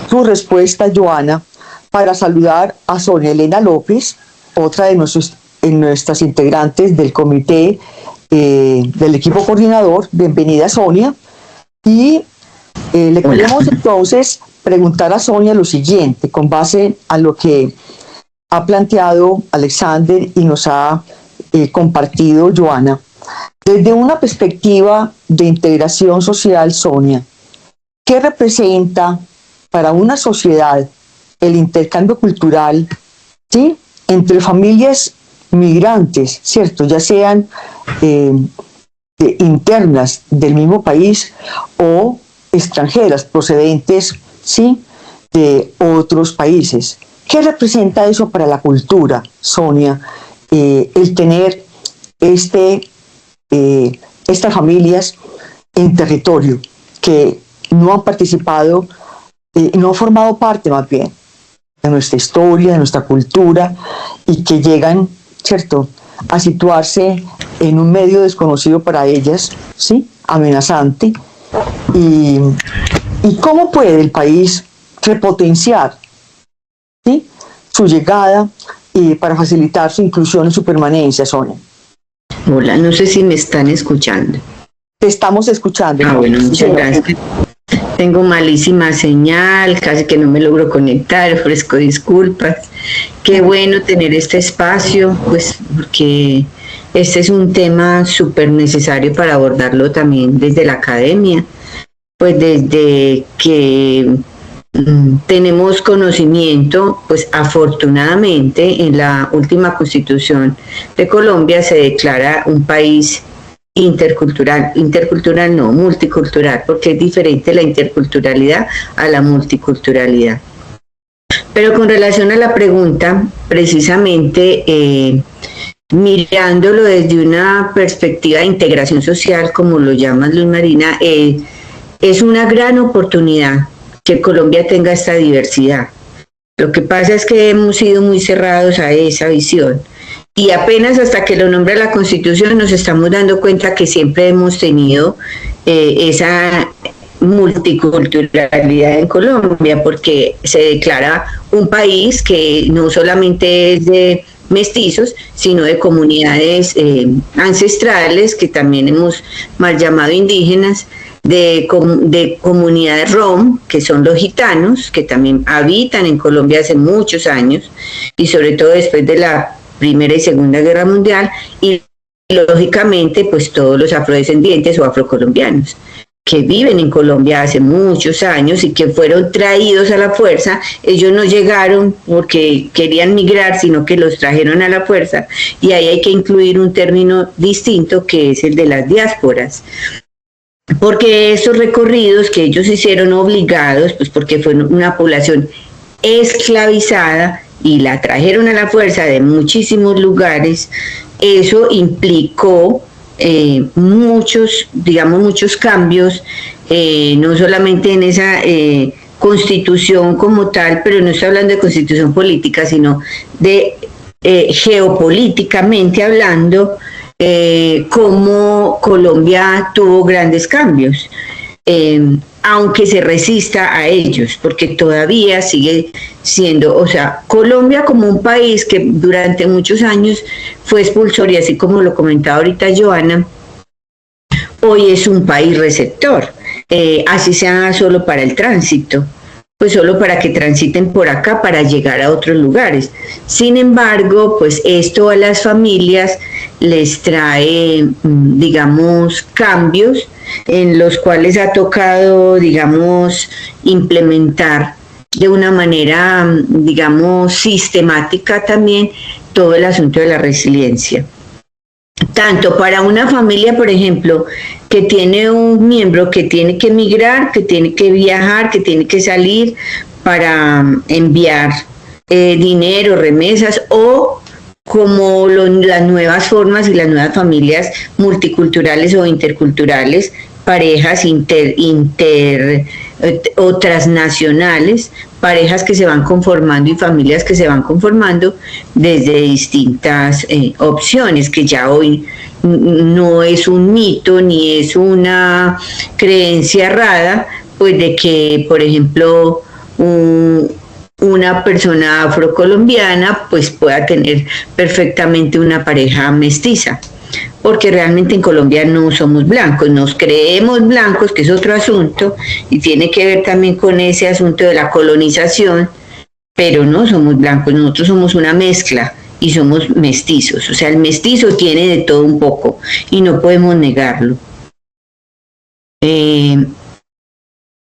A: tu respuesta, Joana, para saludar a Sonia Elena López, otra de nuestras integrantes del comité del equipo coordinador. Bienvenida, Sonia. Y le queremos entonces preguntar a Sonia lo siguiente, con base a lo que ha planteado Alexander y nos ha compartido Joana. Desde una perspectiva de integración social, Sonia, ¿qué representa para una sociedad el intercambio cultural, ¿sí?, entre familias migrantes, ¿cierto?, ya sean internas del mismo país o extranjeras procedentes, ¿sí?, de otros países? ¿Qué representa eso para la cultura, Sonia, el tener estas familias en territorio que no han participado, no han formado parte más bien de nuestra historia, de nuestra cultura, y que llegan, ¿cierto?, a situarse en un medio desconocido para ellas, ¿sí?, amenazante? ¿Y cómo puede el país repotenciar, ¿sí?, su llegada para facilitar su inclusión y su permanencia, Sonia?
D: Hola, no sé si me están escuchando.
A: Te estamos escuchando.
D: Bueno, muchas gracias. Tengo malísima señal, casi que no me logro conectar, ofrezco disculpas. Qué bueno tener este espacio, pues porque este es un tema súper necesario para abordarlo también desde la academia, pues desde que tenemos conocimiento, pues afortunadamente en la última Constitución de Colombia se declara un país intercultural no, multicultural, porque es diferente la interculturalidad a la multiculturalidad. Pero con relación a la pregunta, precisamente mirándolo desde una perspectiva de integración social, como lo llama Luz Marina, es una gran oportunidad que Colombia tenga esta diversidad. Lo que pasa es que hemos sido muy cerrados a esa visión. Y apenas hasta que lo nombra la Constitución nos estamos dando cuenta que siempre hemos tenido esa multiculturalidad en Colombia, porque se declara un país que no solamente es de mestizos, sino de comunidades ancestrales, que también hemos mal llamado indígenas, de comunidades rom, que son los gitanos, que también habitan en Colombia hace muchos años, y sobre todo después de la Primera y Segunda Guerra Mundial, y lógicamente pues todos los afrodescendientes o afrocolombianos que viven en Colombia hace muchos años y que fueron traídos a la fuerza. Ellos no llegaron porque querían migrar, sino que los trajeron a la fuerza, y ahí hay que incluir un término distinto que es el de las diásporas, porque esos recorridos que ellos hicieron obligados, pues porque fue una población esclavizada y la trajeron a la fuerza de muchísimos lugares, eso implicó muchos cambios, no solamente en esa constitución como tal, pero no estoy hablando de constitución política, sino de geopolíticamente hablando, cómo Colombia tuvo grandes cambios, aunque se resista a ellos, porque todavía sigue siendo, o sea, Colombia como un país que durante muchos años fue expulsor, y así como lo comentaba ahorita Joana, hoy es un país receptor, así sea solo para el tránsito, pues solo para que transiten por acá para llegar a otros lugares. Sin embargo, pues esto a las familias les trae, digamos, cambios en los cuales ha tocado, digamos, implementar de una manera, digamos, sistemática también todo el asunto de la resiliencia. Tanto para una familia, por ejemplo, que tiene un miembro que tiene que emigrar, que tiene que viajar, que tiene que salir para enviar dinero, remesas, o como las nuevas formas y las nuevas familias multiculturales o interculturales, parejas o transnacionales, parejas que se van conformando y familias que se van conformando desde distintas opciones, que ya hoy no es un mito ni es una creencia errada, pues de que, por ejemplo, una persona afrocolombiana pues pueda tener perfectamente una pareja mestiza, porque realmente en Colombia no somos blancos, nos creemos blancos, que es otro asunto, y tiene que ver también con ese asunto de la colonización, pero no somos blancos, nosotros somos una mezcla y somos mestizos, o sea, el mestizo tiene de todo un poco y no podemos negarlo.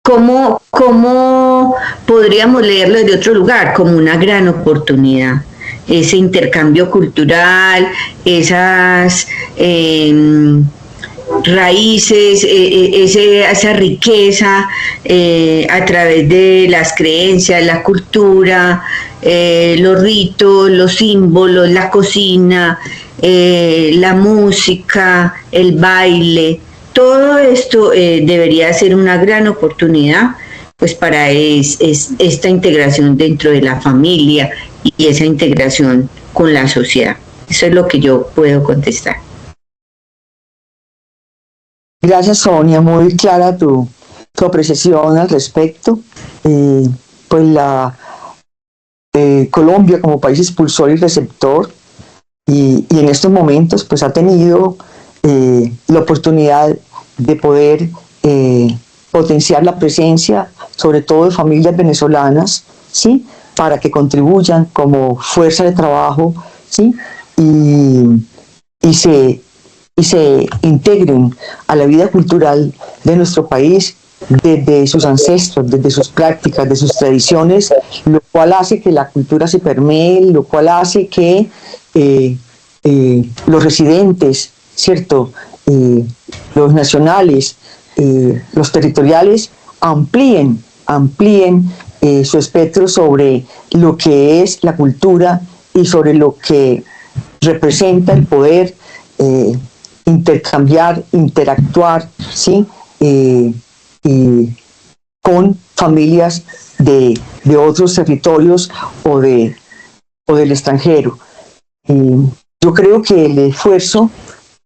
D: ¿Cómo podríamos leerlo de otro lugar? Como una gran oportunidad. Ese intercambio cultural, esas raíces, esa riqueza a través de las creencias, la cultura, los ritos, los símbolos, la cocina, la música, el baile. Todo esto debería ser una gran oportunidad pues para esta integración dentro de la familia y esa integración con la sociedad. Eso es lo que yo puedo contestar.
A: Gracias, Sonia, muy clara tu apreciación al respecto. Pues Colombia como país expulsor y receptor y en estos momentos pues ha tenido la oportunidad de poder potenciar la presencia sobre todo de familias venezolanas, ¿sí?, para que contribuyan como fuerza de trabajo, ¿sí?, y se integren a la vida cultural de nuestro país desde sus ancestros, desde sus prácticas, de sus tradiciones, lo cual hace que la cultura se permee, lo cual hace que los residentes, ¿cierto?, los nacionales, los territoriales amplíen su espectro sobre lo que es la cultura y sobre lo que representa el poder intercambiar, interactuar, ¿sí?, con familias de otros territorios o del extranjero. Yo creo que el esfuerzo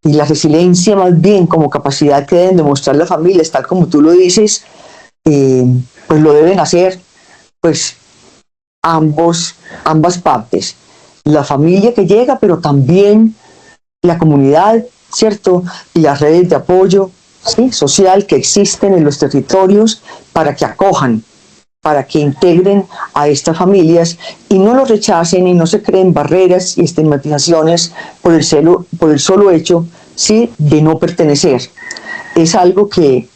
A: y la resiliencia más bien como capacidad que deben demostrar las familias, tal como tú lo dices, pues lo deben hacer pues ambas partes. La familia que llega, pero también la comunidad, ¿cierto? Y las redes de apoyo, ¿sí?, social que existen en los territorios para que acojan, para que integren a estas familias y no los rechacen y no se creen barreras y estigmatizaciones por el solo hecho, ¿sí?, de no pertenecer. Es algo que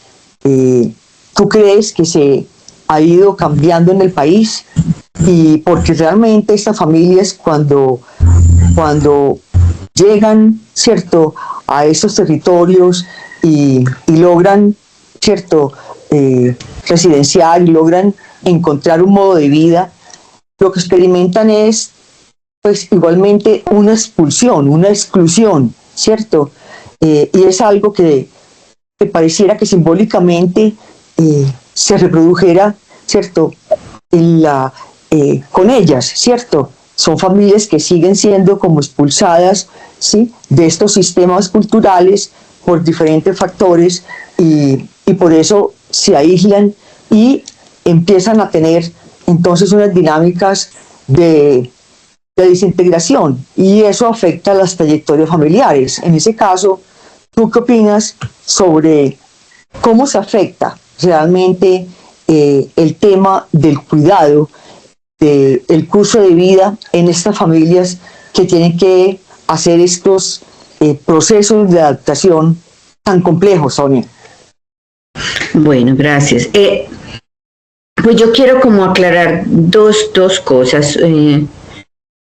A: tú crees que se ha ido cambiando en el país, y porque realmente estas familias cuando llegan, ¿cierto?, a estos territorios y logran, ¿cierto?, residenciar y logran encontrar un modo de vida, lo que experimentan es pues igualmente una expulsión, una exclusión, ¿cierto? Y es algo que pareciera que simbólicamente se reprodujera, ¿cierto?, con ellas, ¿cierto? Son familias que siguen siendo como expulsadas, ¿sí?, de estos sistemas culturales por diferentes factores y por eso se aíslan y empiezan a tener entonces unas dinámicas de desintegración, y eso afecta las trayectorias familiares. En ese caso, ¿tú qué opinas sobre cómo se afecta realmente el tema del cuidado, del curso de vida en estas familias que tienen que hacer estos procesos de adaptación tan complejos, Sonia?
D: Bueno, gracias. Pues yo quiero como aclarar dos cosas.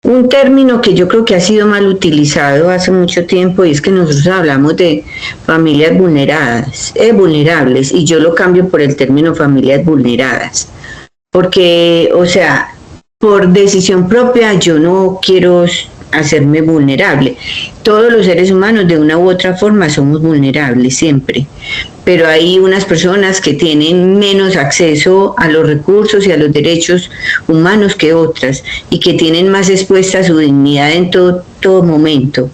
D: un término que yo creo que ha sido mal utilizado hace mucho tiempo, y es que nosotros hablamos de familias vulnerables, y yo lo cambio por el término familias vulneradas, porque, o sea, por decisión propia yo no quiero hacerme vulnerable. Todos los seres humanos de una u otra forma somos vulnerables siempre, pero hay unas personas que tienen menos acceso a los recursos y a los derechos humanos que otras, y que tienen más expuesta su dignidad en todo momento.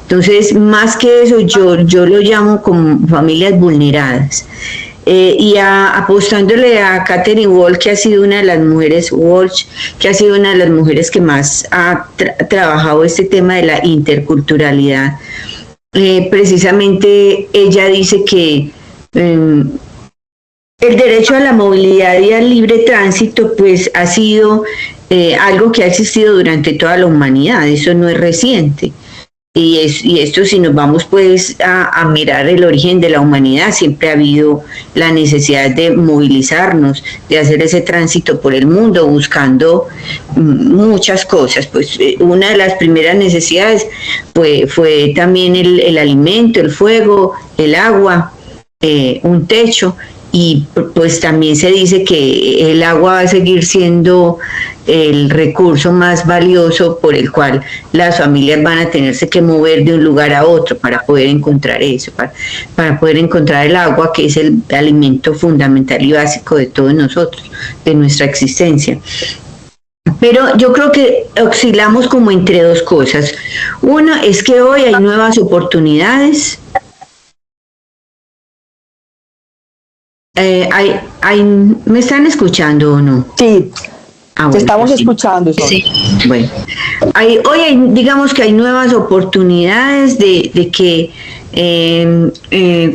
D: Entonces, más que eso, yo lo llamo como familias vulneradas. Apostándole a Catherine Walsh, que ha sido una de las mujeres que más ha trabajado este tema de la interculturalidad. Precisamente ella dice que el derecho a la movilidad y al libre tránsito pues ha sido algo que ha existido durante toda la humanidad, eso no es reciente. Y esto, si nos vamos pues a mirar el origen de la humanidad, siempre ha habido la necesidad de movilizarnos, de hacer ese tránsito por el mundo buscando muchas cosas. Pues una de las primeras necesidades fue también el alimento, el fuego, el agua, un techo. Y pues también se dice que el agua va a seguir siendo el recurso más valioso por el cual las familias van a tenerse que mover de un lugar a otro para poder encontrar eso, para poder encontrar el agua, que es el alimento fundamental y básico de todos nosotros, de nuestra existencia. Pero yo creo que oscilamos como entre dos cosas. Una es que hoy hay nuevas oportunidades. ¿Me están escuchando o no?
A: Sí,
D: bueno,
A: te estamos
D: sí.
A: escuchando. Sonia.
D: Sí, bueno. Digamos que hay nuevas oportunidades de que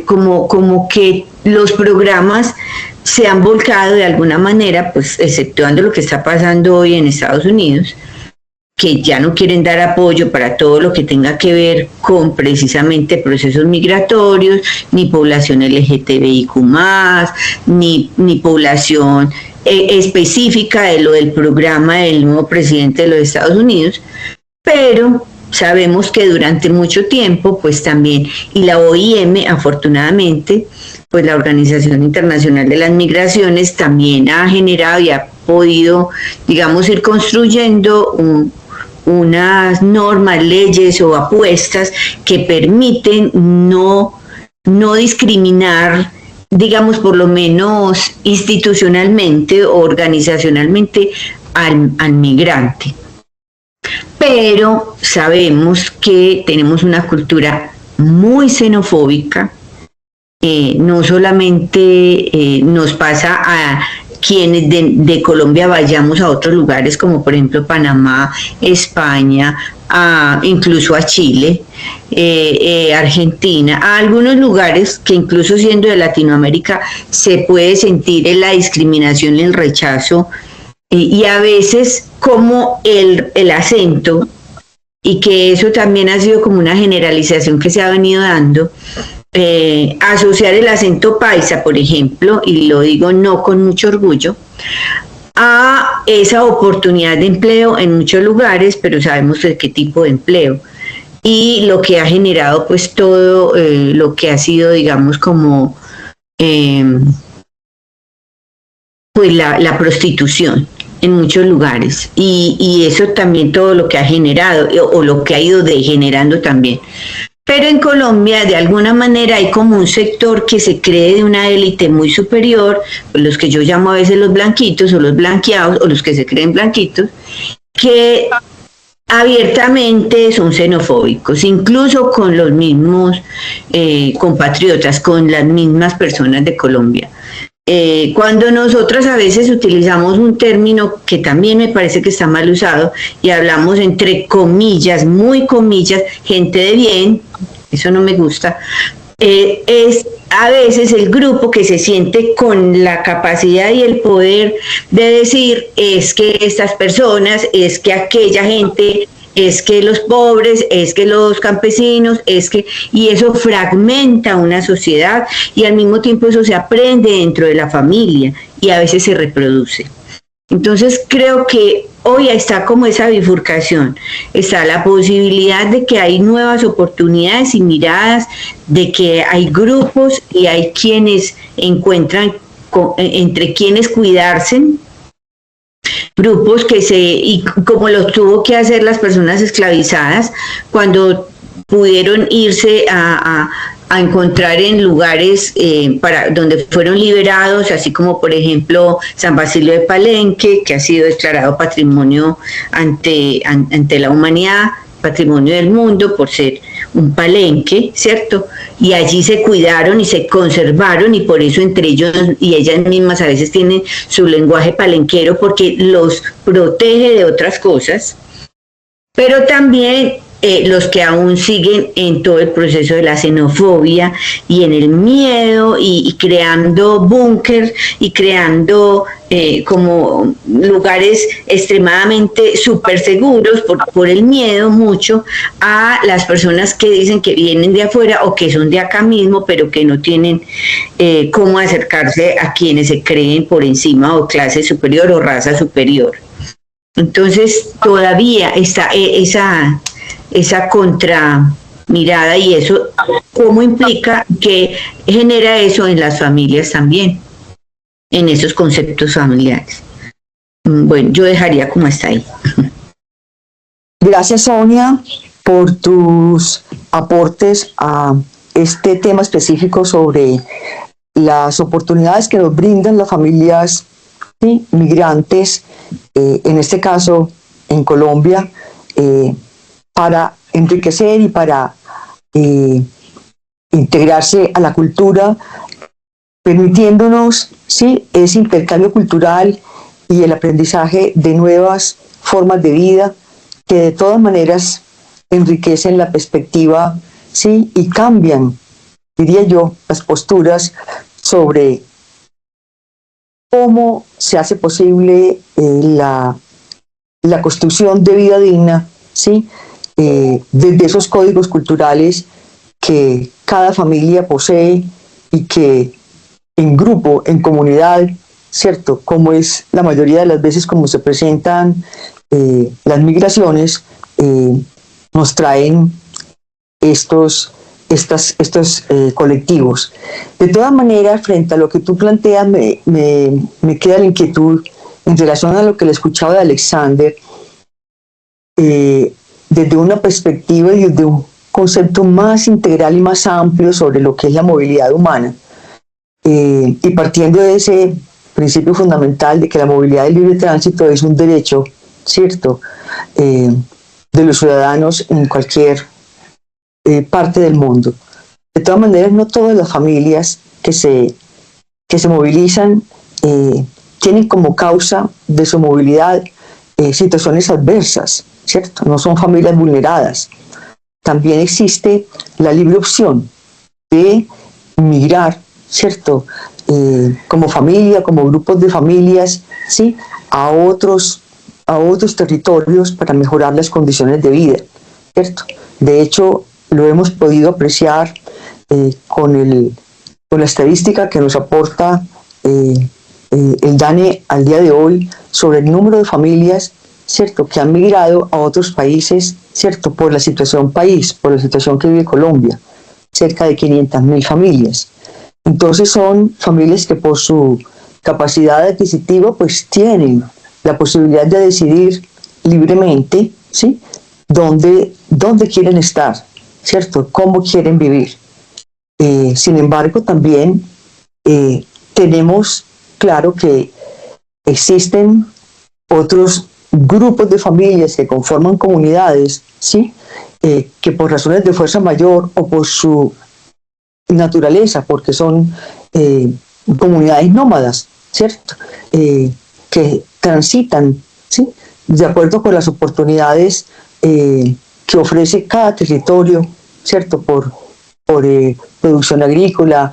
D: como que los programas se han volcado de alguna manera, pues exceptuando lo que está pasando hoy en Estados Unidos, que ya no quieren dar apoyo para todo lo que tenga que ver con precisamente procesos migratorios, ni población LGTBIQ+, ni población específica de lo del programa del nuevo presidente de los Estados Unidos, pero sabemos que durante mucho tiempo, pues también, y la OIM, afortunadamente, pues la Organización Internacional de las Migraciones también ha generado y ha podido, digamos, ir construyendo unas normas, leyes o apuestas que permiten no discriminar, digamos, por lo menos institucionalmente o organizacionalmente al migrante. Pero sabemos que tenemos una cultura muy xenofóbica. No solamente nos pasa a quienes de Colombia vayamos a otros lugares, como por ejemplo Panamá, España, incluso a Chile, Argentina, a algunos lugares que incluso siendo de Latinoamérica se puede sentir en la discriminación y el rechazo, y a veces como el acento, y que eso también ha sido como una generalización que se ha venido dando, asociar el acento paisa, por ejemplo, y lo digo no con mucho orgullo, a esa oportunidad de empleo en muchos lugares, pero sabemos de qué tipo de empleo, y lo que ha generado pues todo lo que ha sido, digamos, como pues la prostitución en muchos lugares, y eso también todo lo que ha generado o lo que ha ido degenerando también. Pero en Colombia, de alguna manera, hay como un sector que se cree de una élite muy superior, los que yo llamo a veces los blanquitos o los blanqueados, o los que se creen blanquitos, que abiertamente son xenofóbicos, incluso con los mismos compatriotas, con las mismas personas de Colombia. Cuando nosotros a veces utilizamos un término que también me parece que está mal usado y hablamos entre comillas, muy comillas, gente de bien, eso no me gusta, es a veces el grupo que se siente con la capacidad y el poder de decir es que estas personas, es que aquella gente, es que los pobres, es que los campesinos, y eso fragmenta una sociedad, y al mismo tiempo eso se aprende dentro de la familia y a veces se reproduce. Entonces creo que hoy está como esa bifurcación, está la posibilidad de que hay nuevas oportunidades y miradas, de que hay grupos y hay quienes encuentran entre quienes cuidarse, grupos y como lo tuvo que hacer las personas esclavizadas cuando pudieron irse a encontrar en lugares donde fueron liberados, así como por ejemplo San Basilio de Palenque, que ha sido declarado patrimonio ante la humanidad, patrimonio del mundo por ser un palenque, ¿cierto? Y allí se cuidaron y se conservaron, y por eso entre ellos y ellas mismas a veces tienen su lenguaje palenquero porque los protege de otras cosas, pero también los que aún siguen en todo el proceso de la xenofobia y en el miedo y creando búnker y creando como lugares extremadamente súper seguros por el miedo mucho a las personas que dicen que vienen de afuera o que son de acá mismo, pero que no tienen cómo acercarse a quienes se creen por encima o clase superior o raza superior. Entonces todavía está esa contramirada, y eso cómo implica que genera eso en las familias también, en esos conceptos familiares. Bueno, yo dejaría como hasta ahí.
A: Gracias, Sonia, por tus aportes a este tema específico sobre las oportunidades que nos brindan las familias, ¿sí?, migrantes, en este caso en Colombia, para enriquecer y para integrarse a la cultura, permitiéndonos, sí, ese intercambio cultural y el aprendizaje de nuevas formas de vida que de todas maneras enriquecen la perspectiva, sí, y cambian, diría yo, las posturas sobre cómo se hace posible la construcción de vida digna, sí, desde esos códigos culturales que cada familia posee y que en grupo, en comunidad, ¿cierto?, como es la mayoría de las veces como se presentan las migraciones, nos traen estos colectivos. De todas maneras, frente a lo que tú planteas, me queda la inquietud en relación a lo que le escuchaba de Alexander, desde una perspectiva y desde un concepto más integral y más amplio sobre lo que es la movilidad humana, y partiendo de ese principio fundamental de que la movilidad y libre tránsito es un derecho, ¿cierto?, de los ciudadanos en cualquier parte del mundo. De todas maneras, no todas las familias que se movilizan tienen como causa de su movilidad situaciones adversas, ¿cierto? No son familias vulneradas. También existe la libre opción de migrar, ¿cierto?, como familia, como grupos de familias, ¿sí?, a otros territorios para mejorar las condiciones de vida, ¿cierto? De hecho, lo hemos podido apreciar con la estadística que nos aporta el DANE al día de hoy sobre el número de familias, ¿cierto?, que han migrado a otros países, ¿cierto?, por la situación que vive Colombia, cerca de 500.000 familias. Entonces son familias que por su capacidad adquisitiva pues tienen la posibilidad de decidir libremente, ¿sí?, dónde quieren estar, ¿cierto?, cómo quieren vivir. Sin embargo, también tenemos claro que existen otros grupos de familias que conforman comunidades, ¿sí?, que por razones de fuerza mayor o por su naturaleza, porque son comunidades nómadas, ¿cierto?, que transitan, ¿sí?, de acuerdo con las oportunidades que ofrece cada territorio, ¿cierto?, por producción agrícola,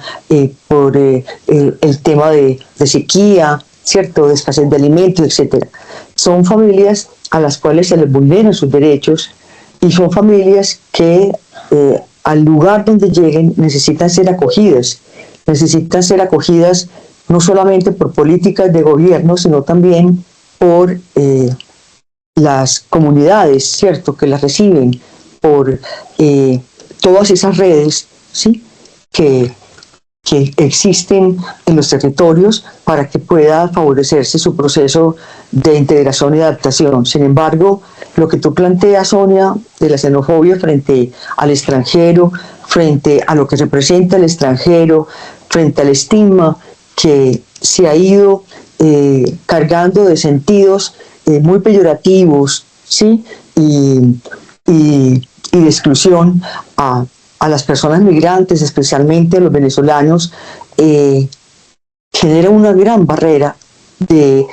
A: por el tema de sequía, ¿cierto?, de escasez de alimentos, etc. Son familias a las cuales se les vulneran sus derechos, y son familias que al lugar donde lleguen necesitan ser acogidas no solamente por políticas de gobierno, sino también por las comunidades, ¿cierto?, que las reciben, por todas esas redes, ¿sí?, que existen en los territorios para que pueda favorecerse su proceso de integración y adaptación. Sin embargo, lo que tú planteas, Sonia, de la xenofobia frente al extranjero, frente a lo que representa el extranjero, frente al estigma que se ha ido cargando de sentidos muy peyorativos, ¿sí?, y de exclusión a las personas migrantes, especialmente a los venezolanos, genera una gran barrera de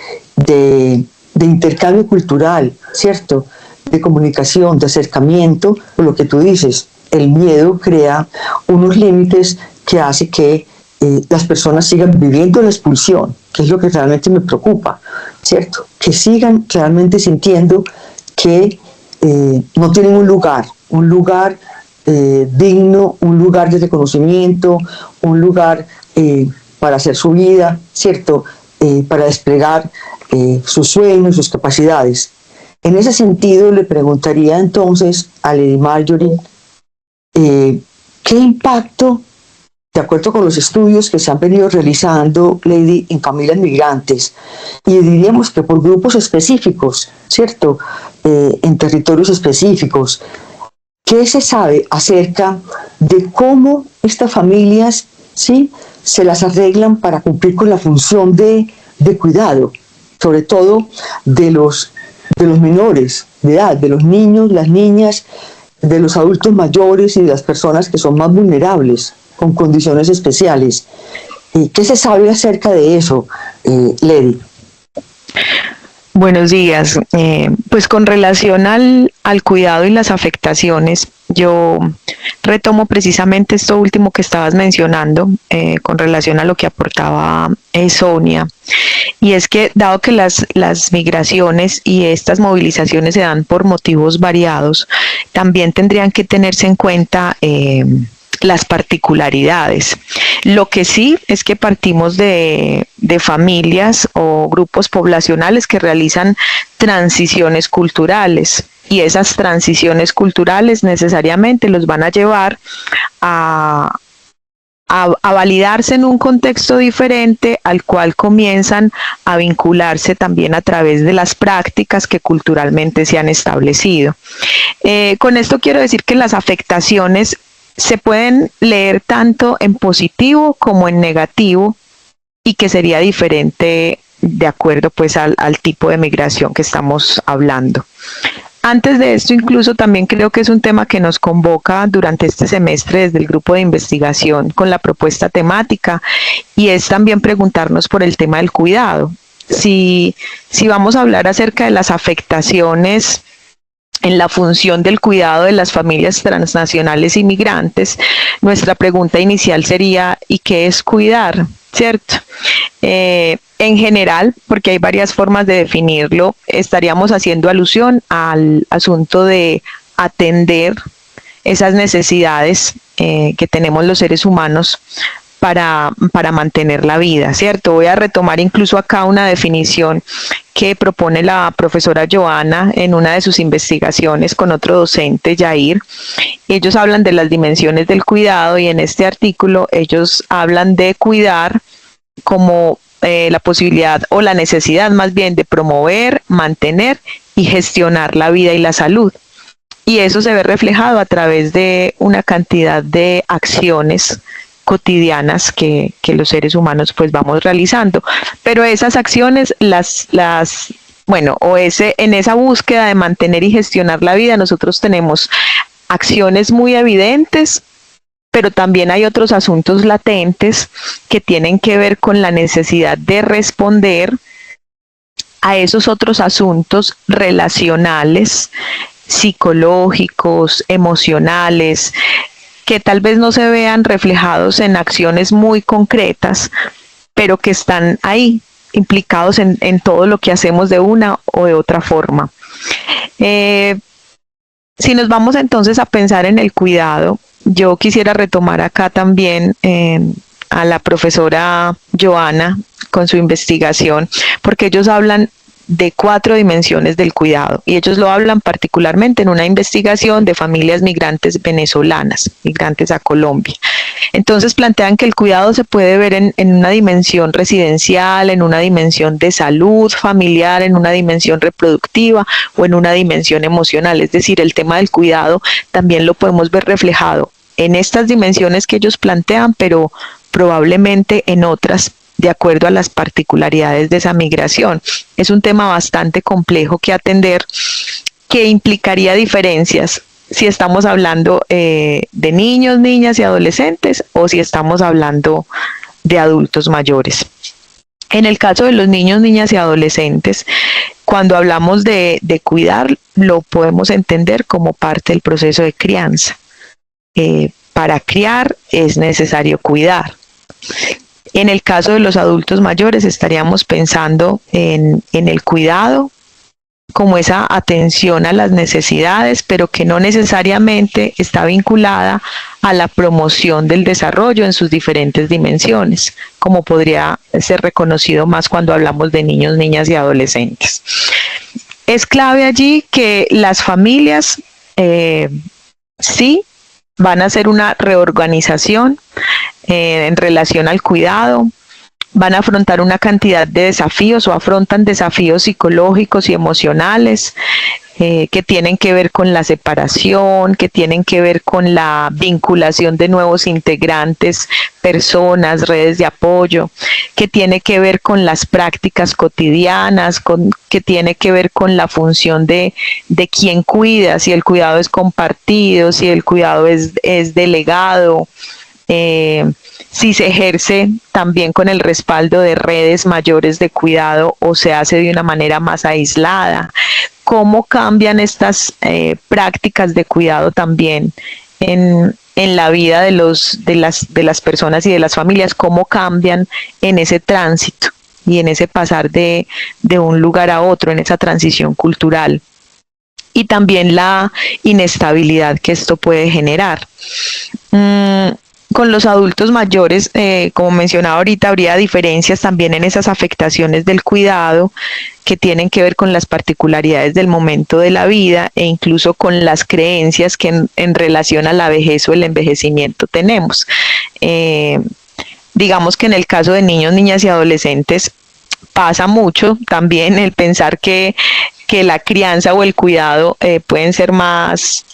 A: intercambio cultural, ¿cierto?, de comunicación, de acercamiento. Por lo que tú dices, el miedo crea unos límites que hace que las personas sigan viviendo la expulsión, que es lo que realmente me preocupa, ¿cierto?, que sigan realmente sintiendo que no tienen un lugar digno, un lugar de reconocimiento, un lugar para hacer su vida, ¿cierto?, para desplegar sus sueños, sus capacidades. En ese sentido, le preguntaría entonces a Lady Marjorie, ¿qué impacto, de acuerdo con los estudios que se han venido realizando, Lady, en familias migrantes, y diríamos que por grupos específicos, ¿cierto?, en territorios específicos, ¿qué se sabe acerca de cómo estas familias, ¿sí?, se las arreglan para cumplir con la función de cuidado, sobre todo de los menores de edad, de los niños, las niñas, de los adultos mayores y de las personas que son más vulnerables, con condiciones especiales? ¿Qué se sabe acerca de eso, Lady?
E: Buenos días. Pues con relación al cuidado y las afectaciones, yo retomo precisamente esto último que estabas mencionando con relación a lo que aportaba Sonia, y es que dado que las migraciones y estas movilizaciones se dan por motivos variados, también tendrían que tenerse en cuenta las particularidades. Lo que sí es que partimos de familias o grupos poblacionales que realizan transiciones culturales, y esas transiciones culturales necesariamente los van a llevar a validarse en un contexto diferente al cual comienzan a vincularse también a través de las prácticas que culturalmente se han establecido. Con esto quiero decir que las afectaciones se pueden leer tanto en positivo como en negativo, y que sería diferente de acuerdo pues al tipo de migración que estamos hablando. Antes de esto, incluso también creo que es un tema que nos convoca durante este semestre desde el grupo de investigación con la propuesta temática, y es también preguntarnos por el tema del cuidado. Si vamos a hablar acerca de las afectaciones en la función del cuidado de las familias transnacionales inmigrantes, nuestra pregunta inicial sería: ¿y qué es cuidar? ¿Cierto? En general, porque hay varias formas de definirlo, estaríamos haciendo alusión al asunto de atender esas necesidades que tenemos los seres humanos para mantener la vida, ¿cierto? Voy a retomar incluso acá una definición que propone la profesora Joana en una de sus investigaciones con otro docente, Yair. Ellos hablan de las dimensiones del cuidado, y en este artículo ellos hablan de cuidar como la posibilidad o la necesidad más bien de promover, mantener y gestionar la vida y la salud. Y eso se ve reflejado a través de una cantidad de acciones cotidianas que los seres humanos pues vamos realizando, pero esas acciones en esa búsqueda de mantener y gestionar la vida, nosotros tenemos acciones muy evidentes, pero también hay otros asuntos latentes que tienen que ver con la necesidad de responder a esos otros asuntos relacionales, psicológicos, emocionales, que tal vez no se vean reflejados en acciones muy concretas, pero que están ahí, implicados en todo lo que hacemos de una o de otra forma. Si nos vamos entonces a pensar en el cuidado, yo quisiera retomar acá también a la profesora Joana con su investigación, porque ellos hablan de 4 dimensiones del cuidado, y ellos lo hablan particularmente en una investigación de familias migrantes venezolanas, migrantes a Colombia. Entonces plantean que el cuidado se puede ver en una dimensión residencial, en una dimensión de salud familiar, en una dimensión reproductiva o en una dimensión emocional. Es decir, el tema del cuidado también lo podemos ver reflejado en estas dimensiones que ellos plantean, pero probablemente en otras, de acuerdo a las particularidades de esa migración. Es un tema bastante complejo que atender, que implicaría diferencias si estamos hablando de niños, niñas y adolescentes o si estamos hablando de adultos mayores. En el caso de los niños, niñas y adolescentes, cuando hablamos de cuidar, lo podemos entender como parte del proceso de crianza. Para criar es necesario cuidar. En el caso de los adultos mayores estaríamos pensando en el cuidado como esa atención a las necesidades, pero que no necesariamente está vinculada a la promoción del desarrollo en sus diferentes dimensiones, como podría ser reconocido más cuando hablamos de niños, niñas y adolescentes. Es clave allí que las familias sí van a hacer una reorganización en relación al cuidado, van a afrontar una cantidad de desafíos o afrontan desafíos psicológicos y emocionales que tienen que ver con la separación, que tienen que ver con la vinculación de nuevos integrantes, personas, redes de apoyo, que tiene que ver con las prácticas cotidianas, que tiene que ver con la función de quién cuida, si el cuidado es compartido, si el cuidado es delegado, si se ejerce también con el respaldo de redes mayores de cuidado o se hace de una manera más aislada. ¿Cómo cambian estas prácticas de cuidado también en la vida de las personas y de las familias? ¿Cómo cambian en ese tránsito y en ese pasar de un lugar a otro, en esa transición cultural? Y también la inestabilidad que esto puede generar. Con los adultos mayores, como mencionaba ahorita, habría diferencias también en esas afectaciones del cuidado que tienen que ver con las particularidades del momento de la vida e incluso con las creencias que en relación a la vejez o el envejecimiento tenemos. Digamos que en el caso de niños, niñas y adolescentes pasa mucho también el pensar que la crianza o el cuidado pueden ser más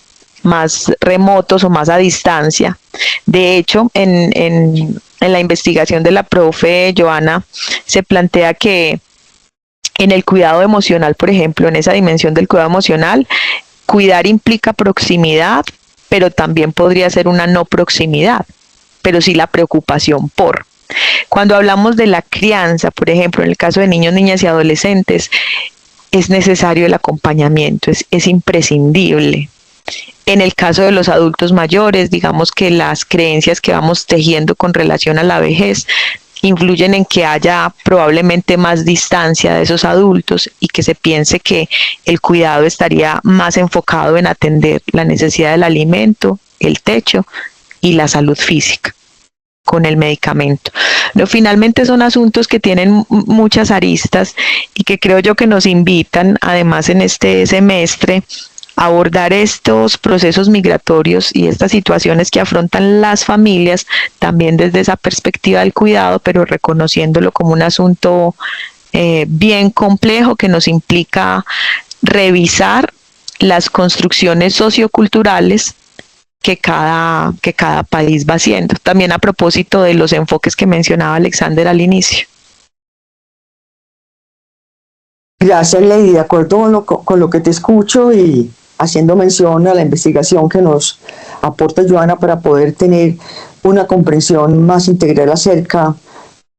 E: remotos o más a distancia. De hecho, en la investigación de la profe Joana se plantea que en el cuidado emocional, por ejemplo, en esa dimensión del cuidado emocional, cuidar implica proximidad, pero también podría ser una no proximidad, pero sí la preocupación por. Cuando hablamos de la crianza, por ejemplo, en el caso de niños, niñas y adolescentes, es necesario el acompañamiento, es imprescindible. En el caso de los adultos mayores, digamos que las creencias que vamos tejiendo con relación a la vejez influyen en que haya probablemente más distancia de esos adultos y que se piense que el cuidado estaría más enfocado en atender la necesidad del alimento, el techo y la salud física con el medicamento. No, finalmente son asuntos que tienen muchas aristas y que creo yo que nos invitan, además en este semestre, abordar estos procesos migratorios y estas situaciones que afrontan las familias también desde esa perspectiva del cuidado, pero reconociéndolo como un asunto bien complejo que nos implica revisar las construcciones socioculturales que cada país va haciendo. También a propósito de los enfoques que mencionaba Alexander al inicio.
A: Gracias, Lady. De acuerdo con lo que te escucho y haciendo mención a la investigación que nos aporta Joana para poder tener una comprensión más integral acerca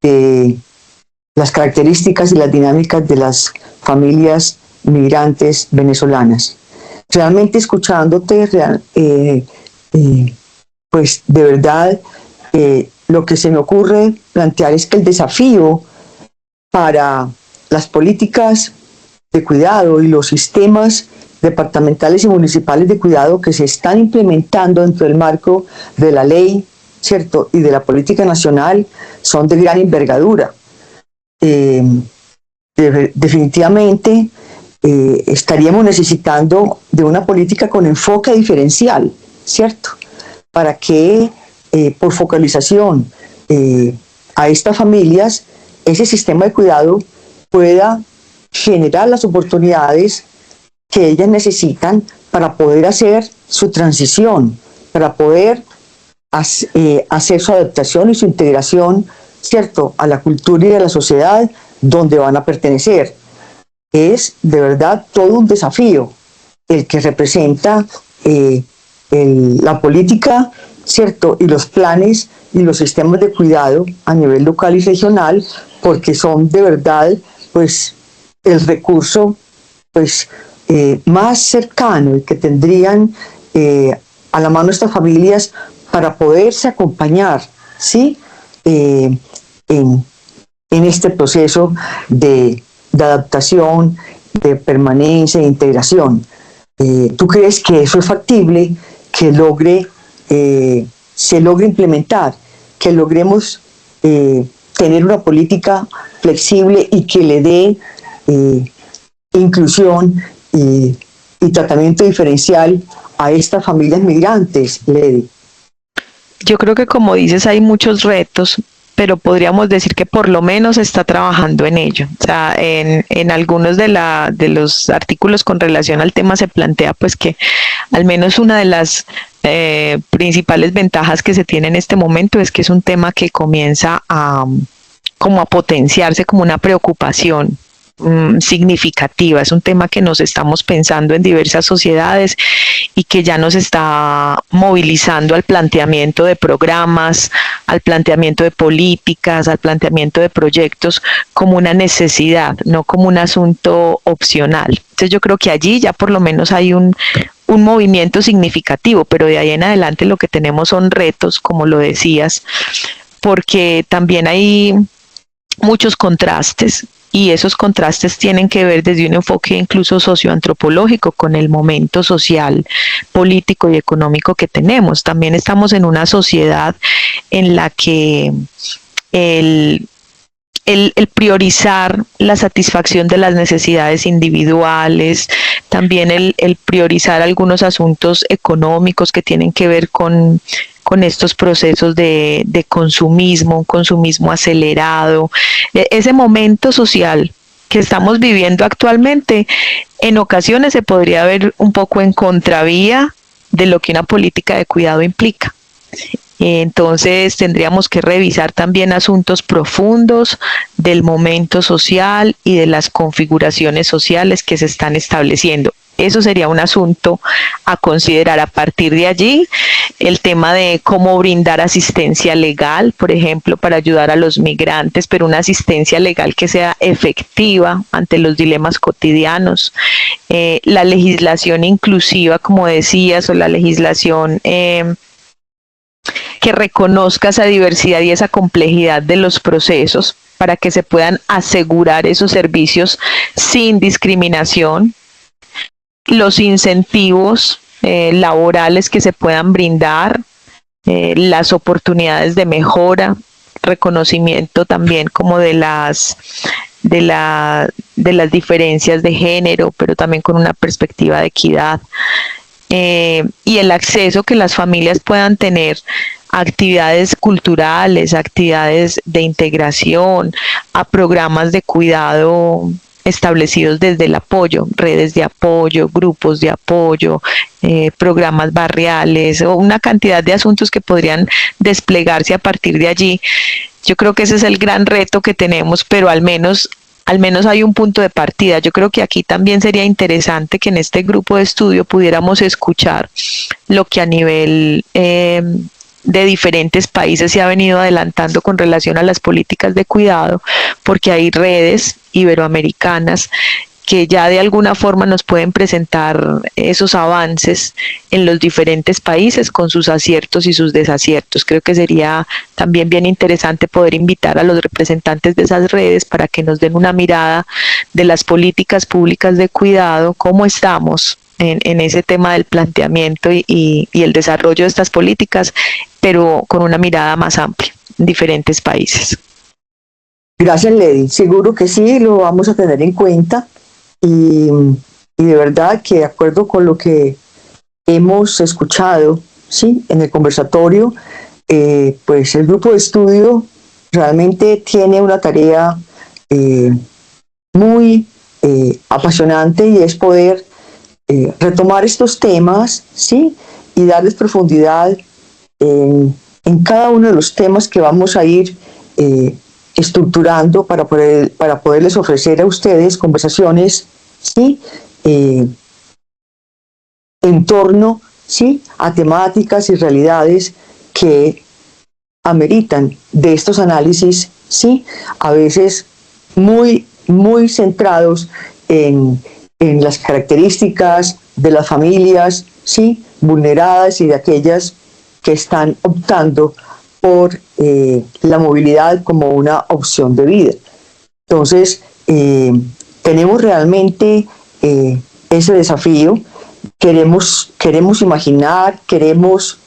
A: de las características y las dinámicas de las familias migrantes venezolanas. Realmente escuchándote, pues de verdad lo que se me ocurre plantear es que el desafío para las políticas de cuidado y los sistemas departamentales y municipales de cuidado que se están implementando dentro del marco de la ley, ¿cierto?, y de la política nacional son de gran envergadura. definitivamente estaríamos necesitando de una política con enfoque diferencial, ¿cierto? Para que por focalización a estas familias, ese sistema de cuidado pueda generar las oportunidades que ellas necesitan para poder hacer su transición, para poder hacer su adaptación y su integración, ¿cierto?, a la cultura y a la sociedad donde van a pertenecer. Es de verdad todo un desafío el que representa la política, ¿cierto?, y los planes y los sistemas de cuidado a nivel local y regional, porque son de verdad pues el recurso pues más cercano y que tendrían a la mano estas familias para poderse acompañar, ¿sí?, en este proceso de adaptación, de permanencia, de integración. ¿Tú crees que eso es factible, que se logre implementar, que logremos tener una política flexible y que le dé inclusión y tratamiento diferencial a estas familias migrantes, Lady?
E: Yo creo que, como dices, hay muchos retos, pero podríamos decir que por lo menos se está trabajando en ello. O sea, en algunos de los artículos con relación al tema se plantea pues que al menos una de las principales ventajas que se tiene en este momento es que es un tema que comienza como a potenciarse como una preocupación significativa. Es un tema que nos estamos pensando en diversas sociedades y que ya nos está movilizando al planteamiento de programas, al planteamiento de políticas, al planteamiento de proyectos como una necesidad, no como un asunto opcional. Entonces yo creo que allí ya por lo menos hay un movimiento significativo, pero de ahí en adelante lo que tenemos son retos, como lo decías, porque también hay muchos contrastes, y esos contrastes tienen que ver desde un enfoque incluso socioantropológico con el momento social, político y económico que tenemos. También estamos en una sociedad en la que el priorizar la satisfacción de las necesidades individuales, también el priorizar algunos asuntos económicos que tienen que ver con estos procesos de consumismo, un consumismo acelerado, ese momento social que estamos viviendo actualmente, en ocasiones se podría ver un poco en contravía de lo que una política de cuidado implica. Entonces tendríamos que revisar también asuntos profundos del momento social y de las configuraciones sociales que se están estableciendo. Eso sería un asunto a considerar. A partir de allí, el tema de cómo brindar asistencia legal, por ejemplo, para ayudar a los migrantes, pero una asistencia legal que sea efectiva ante los dilemas cotidianos. La legislación inclusiva, como decías, o la legislación que reconozca esa diversidad y esa complejidad de los procesos para que se puedan asegurar esos servicios sin discriminación. Los incentivos laborales que se puedan brindar, las oportunidades de mejora, reconocimiento también como de las diferencias de género, pero también con una perspectiva de equidad, y el acceso que las familias puedan tener a actividades culturales, actividades de integración, a programas de cuidado establecidos desde el apoyo, redes de apoyo, grupos de apoyo, programas barriales, o una cantidad de asuntos que podrían desplegarse a partir de allí. Yo creo que ese es el gran reto que tenemos, pero al menos hay un punto de partida. Yo creo que aquí también sería interesante que en este grupo de estudio pudiéramos escuchar lo que a nivel de diferentes países se ha venido adelantando con relación a las políticas de cuidado, porque hay redes iberoamericanas que ya de alguna forma nos pueden presentar esos avances en los diferentes países con sus aciertos y sus desaciertos. Creo que sería también bien interesante poder invitar a los representantes de esas redes para que nos den una mirada de las políticas públicas de cuidado, cómo estamos en ese tema del planteamiento y el desarrollo de estas políticas, pero con una mirada más amplia en diferentes países.
A: Gracias, Lady. Seguro que sí, lo vamos a tener en cuenta y de verdad que de acuerdo con lo que hemos escuchado, sí, en el conversatorio, pues el grupo de estudio realmente tiene una tarea muy apasionante y es poder retomar estos temas, sí, y darles profundidad en cada uno de los temas que vamos a ir estructurando para poderles ofrecer a ustedes conversaciones, ¿sí? En torno, ¿sí?, a temáticas y realidades que ameritan de estos análisis, ¿sí?, a veces muy, muy centrados en las características de las familias, ¿sí?, vulneradas y de aquellas que están optando por la movilidad como una opción de vida. Entonces, tenemos realmente ese desafío, queremos imaginar, queremos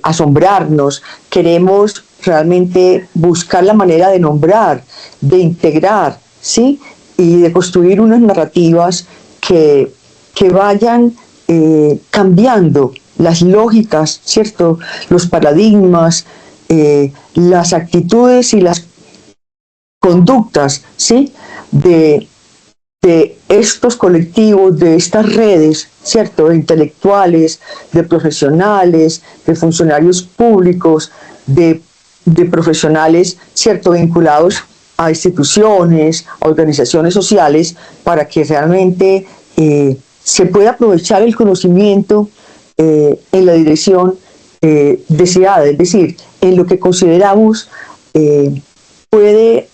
A: asombrarnos, queremos realmente buscar la manera de nombrar, de integrar, ¿sí?, y de construir unas narrativas que vayan cambiando las lógicas, ¿cierto?, los paradigmas, las actitudes y las conductas, ¿sí?, de estos colectivos, de estas redes, ¿cierto?, de intelectuales, de profesionales, de funcionarios públicos, de profesionales, ¿cierto?, vinculados a instituciones, a organizaciones sociales, para que realmente se pueda aprovechar el conocimiento en la dirección deseada, es decir, en lo que consideramos puede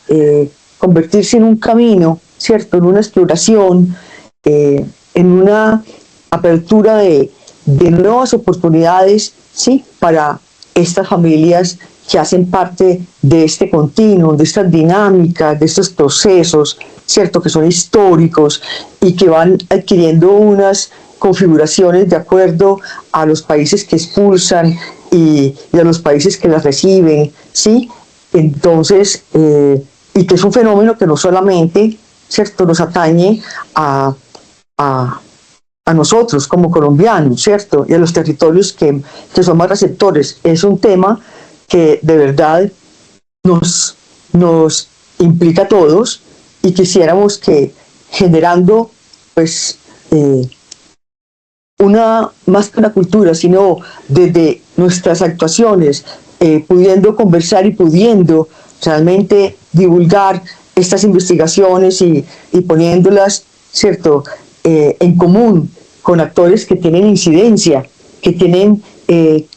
A: convertirse en un camino, ¿cierto?, en una exploración, en una apertura de nuevas oportunidades, ¿sí?, para estas familias que hacen parte de este continuo, de estas dinámicas, de estos procesos, ¿cierto?, que son históricos y que van adquiriendo unas configuraciones de acuerdo a los países que expulsan y a los países que las reciben, ¿sí? Entonces, y que es un fenómeno que no solamente, ¿cierto?, nos atañe a nosotros como colombianos, ¿cierto?, y a los territorios que son más receptores. Es un tema que de verdad nos implica a todos y quisiéramos que generando, pues, más que una cultura, sino desde nuestras actuaciones, pudiendo conversar y pudiendo realmente divulgar estas investigaciones y poniéndolas, ¿cierto?, en común con actores que tienen incidencia, que tienen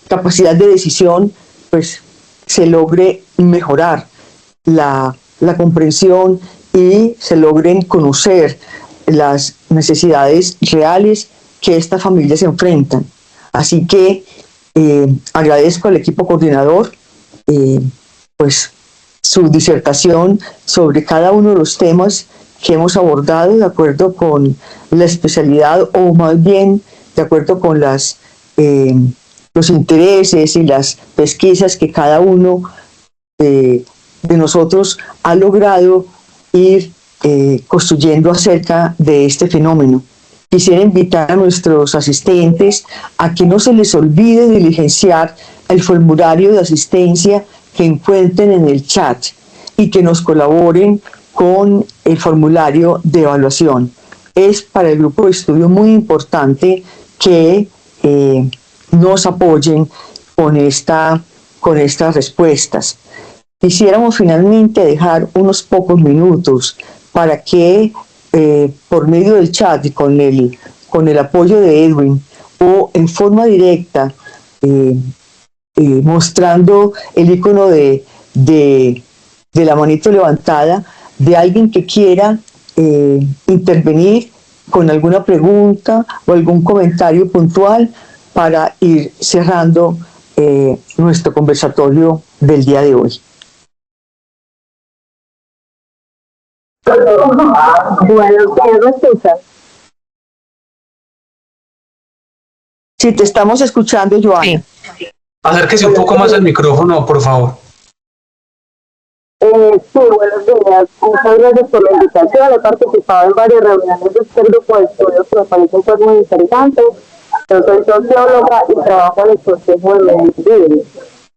A: capacidad de decisión, pues se logre mejorar la comprensión y se logren conocer las necesidades reales que estas familias se enfrentan. Así que agradezco al equipo coordinador pues su disertación sobre cada uno de los temas que hemos abordado de acuerdo con la especialidad o más bien de acuerdo con los intereses y las pesquisas que cada uno de nosotros ha logrado ir construyendo acerca de este fenómeno. Quisiera invitar a nuestros asistentes a que no se les olvide diligenciar el formulario de asistencia que encuentren en el chat y que nos colaboren con el formulario de evaluación. Es para el grupo de estudio muy importante que nos apoyen con estas respuestas. Quisiéramos finalmente dejar unos pocos minutos para que por medio del chat y con el apoyo de Edwin o en forma directa mostrando el icono de la manito levantada de alguien que quiera intervenir con alguna pregunta o algún comentario puntual para ir cerrando nuestro conversatorio del día de hoy.
F: Bueno, ¿quién me escucha?
A: Sí, te estamos escuchando, Joana.
E: Sí.
G: Acérquese un poco más al micrófono, por favor.
F: Sí, buenos días. Muchas gracias por la invitación. He participado en varias reuniones de este grupo de estudios que me parecen pues, muy interesantes. Yo soy socióloga y trabajo en el Consejo de Medellín.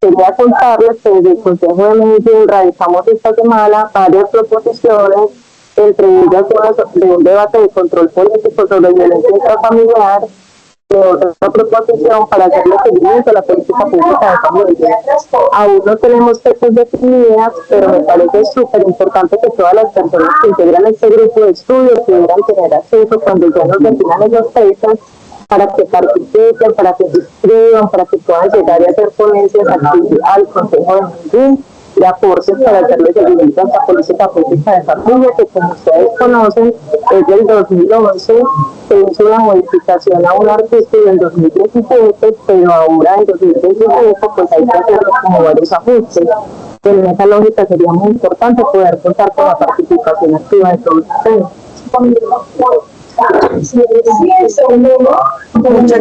F: Quería contarles que desde el Consejo de Medellín radicamos esta semana varias proposiciones, entre ellas una de un debate de control político sobre violencia intrafamiliar, otra proposición para hacerle seguimiento a la política pública de familia. Aún no tenemos fechas definidas, pero me parece súper importante que todas las personas que integran este grupo de estudios pudieran tener acceso cuando ya nos definan esas fechas, para que participen, para que se inscriban, para que puedan llegar y hacer ponencias aquí al Consejo de Medellín de aportes para hacerle seguimiento a esta política pública de familia, que como ustedes conocen es del 2011, se hizo una modificación a un artículo en 2017, pero ahora en 2025 pues hay que hacer como varios ajustes. En esa lógica sería muy importante poder contar con la participación activa de todos ustedes.
A: Muchas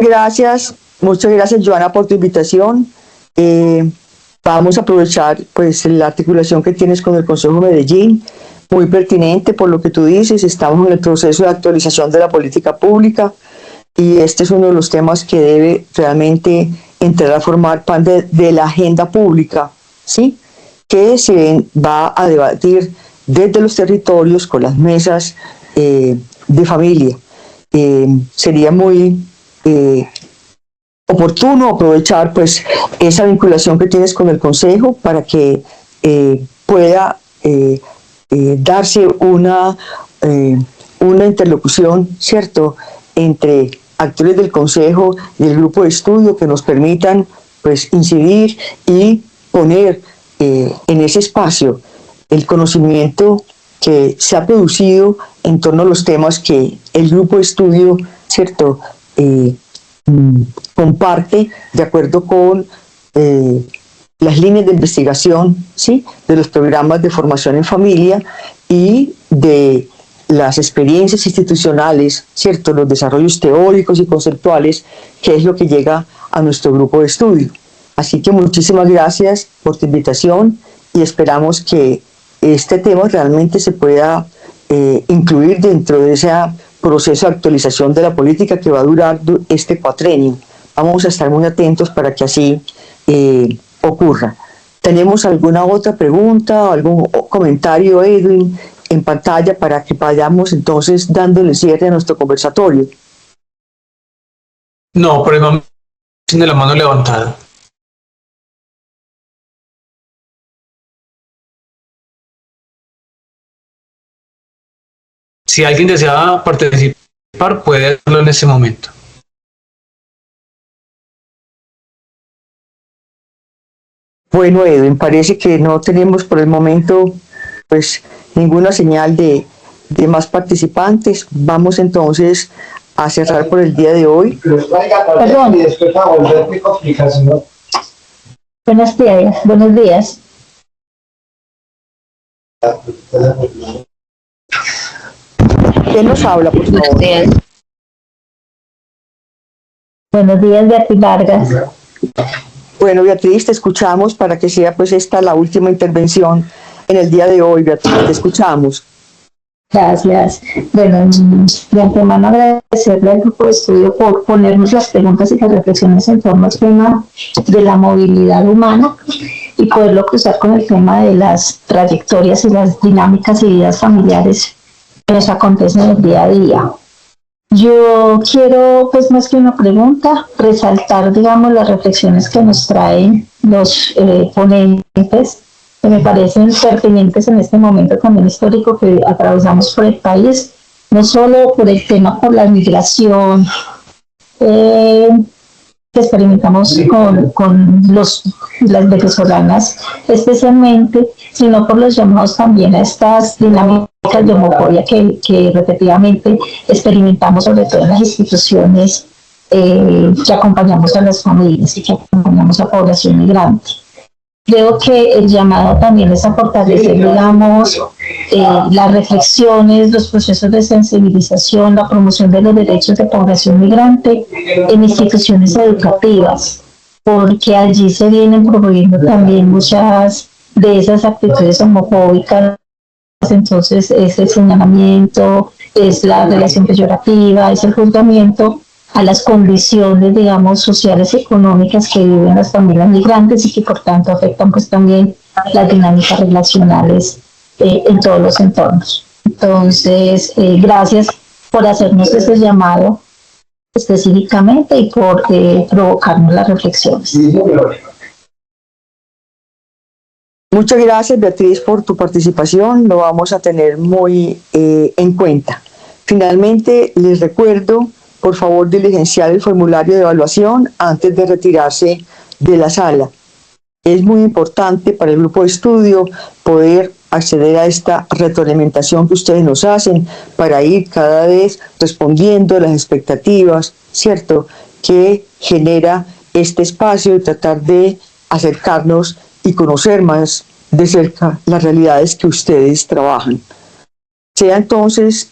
A: gracias Joana por tu invitación. Vamos a aprovechar pues la articulación que tienes con el Consejo de Medellín, muy pertinente por lo que tú dices. Estamos en el proceso de actualización de la política pública y este es uno de los temas que debe realmente entrar a formar parte de la agenda pública, ¿sí? Que se va a debatir desde los territorios con las mesas de familia. Sería muy oportuno aprovechar pues esa vinculación que tienes con el Consejo para que pueda darse una interlocución, ¿cierto?, entre actores del Consejo y el grupo de estudio que nos permitan pues incidir y poner en ese espacio el conocimiento que se ha producido en torno a los temas que el grupo de estudio, ¿cierto?, comparte de acuerdo con las líneas de investigación, ¿sí?, de los programas de formación en familia y de las experiencias institucionales, ¿cierto?, los desarrollos teóricos y conceptuales, que es lo que llega a nuestro grupo de estudio. Así que muchísimas gracias por tu invitación y esperamos que este tema realmente se pueda incluir dentro de ese proceso de actualización de la política que va a durar este cuatrenio. Vamos a estar muy atentos para que así ocurra. ¿Tenemos alguna otra pregunta o algún comentario, Edwin, en pantalla para que vayamos entonces dándole cierre a nuestro conversatorio?
G: No, por el momento tiene la mano levantada. Si alguien desea participar, puede hacerlo en ese momento.
A: Bueno, Edwin, parece que no tenemos por el momento pues ninguna señal de más participantes. Vamos entonces a cerrar por el día de hoy.
F: Perdón. Buenos días.
A: ¿Quién nos habla, por favor?
F: Buenos días, Beatriz Vargas.
A: Bueno, Beatriz, te escuchamos para que sea pues esta la última intervención en el día de hoy. Beatriz, te escuchamos.
F: Gracias. Bueno, de antemano agradecerle al grupo de estudio por ponernos las preguntas y las reflexiones en torno al tema de la movilidad humana y poderlo cruzar con el tema de las trayectorias y las dinámicas y vidas familiares que nos acontecen en el día a día. Yo quiero, pues más que una pregunta, resaltar, digamos, las reflexiones que nos traen los ponentes, que me parecen pertinentes en este momento también histórico que atravesamos por el país, no solo por el tema por la migración que experimentamos con las venezolanas especialmente, sino por los llamados también a estas dinámicas de homofobia que repetidamente experimentamos, sobre todo en las instituciones que acompañamos a las familias y que acompañamos a población migrante. Creo que el llamado también es a fortalecer, digamos, las reflexiones, los procesos de sensibilización, la promoción de los derechos de población migrante en instituciones educativas, porque allí se vienen promoviendo también muchas de esas actitudes homofóbicas. Entonces es el señalamiento, es la relación peyorativa, es el juzgamiento a las condiciones, digamos, sociales y económicas que viven las familias migrantes y que por tanto afectan pues también las dinámicas relacionales en todos los entornos. Entonces, gracias por hacernos ese llamado específicamente y por provocarnos las reflexiones.
A: Muchas gracias, Beatriz, por tu participación. Lo vamos a tener muy en cuenta. Finalmente, les recuerdo, por favor, diligenciar el formulario de evaluación antes de retirarse de la sala. Es muy importante para el grupo de estudio poder acceder a esta retroalimentación que ustedes nos hacen para ir cada vez respondiendo a las expectativas, ¿cierto?, que genera este espacio y tratar de acercarnos y conocer más de cerca las realidades que ustedes trabajan. Sea entonces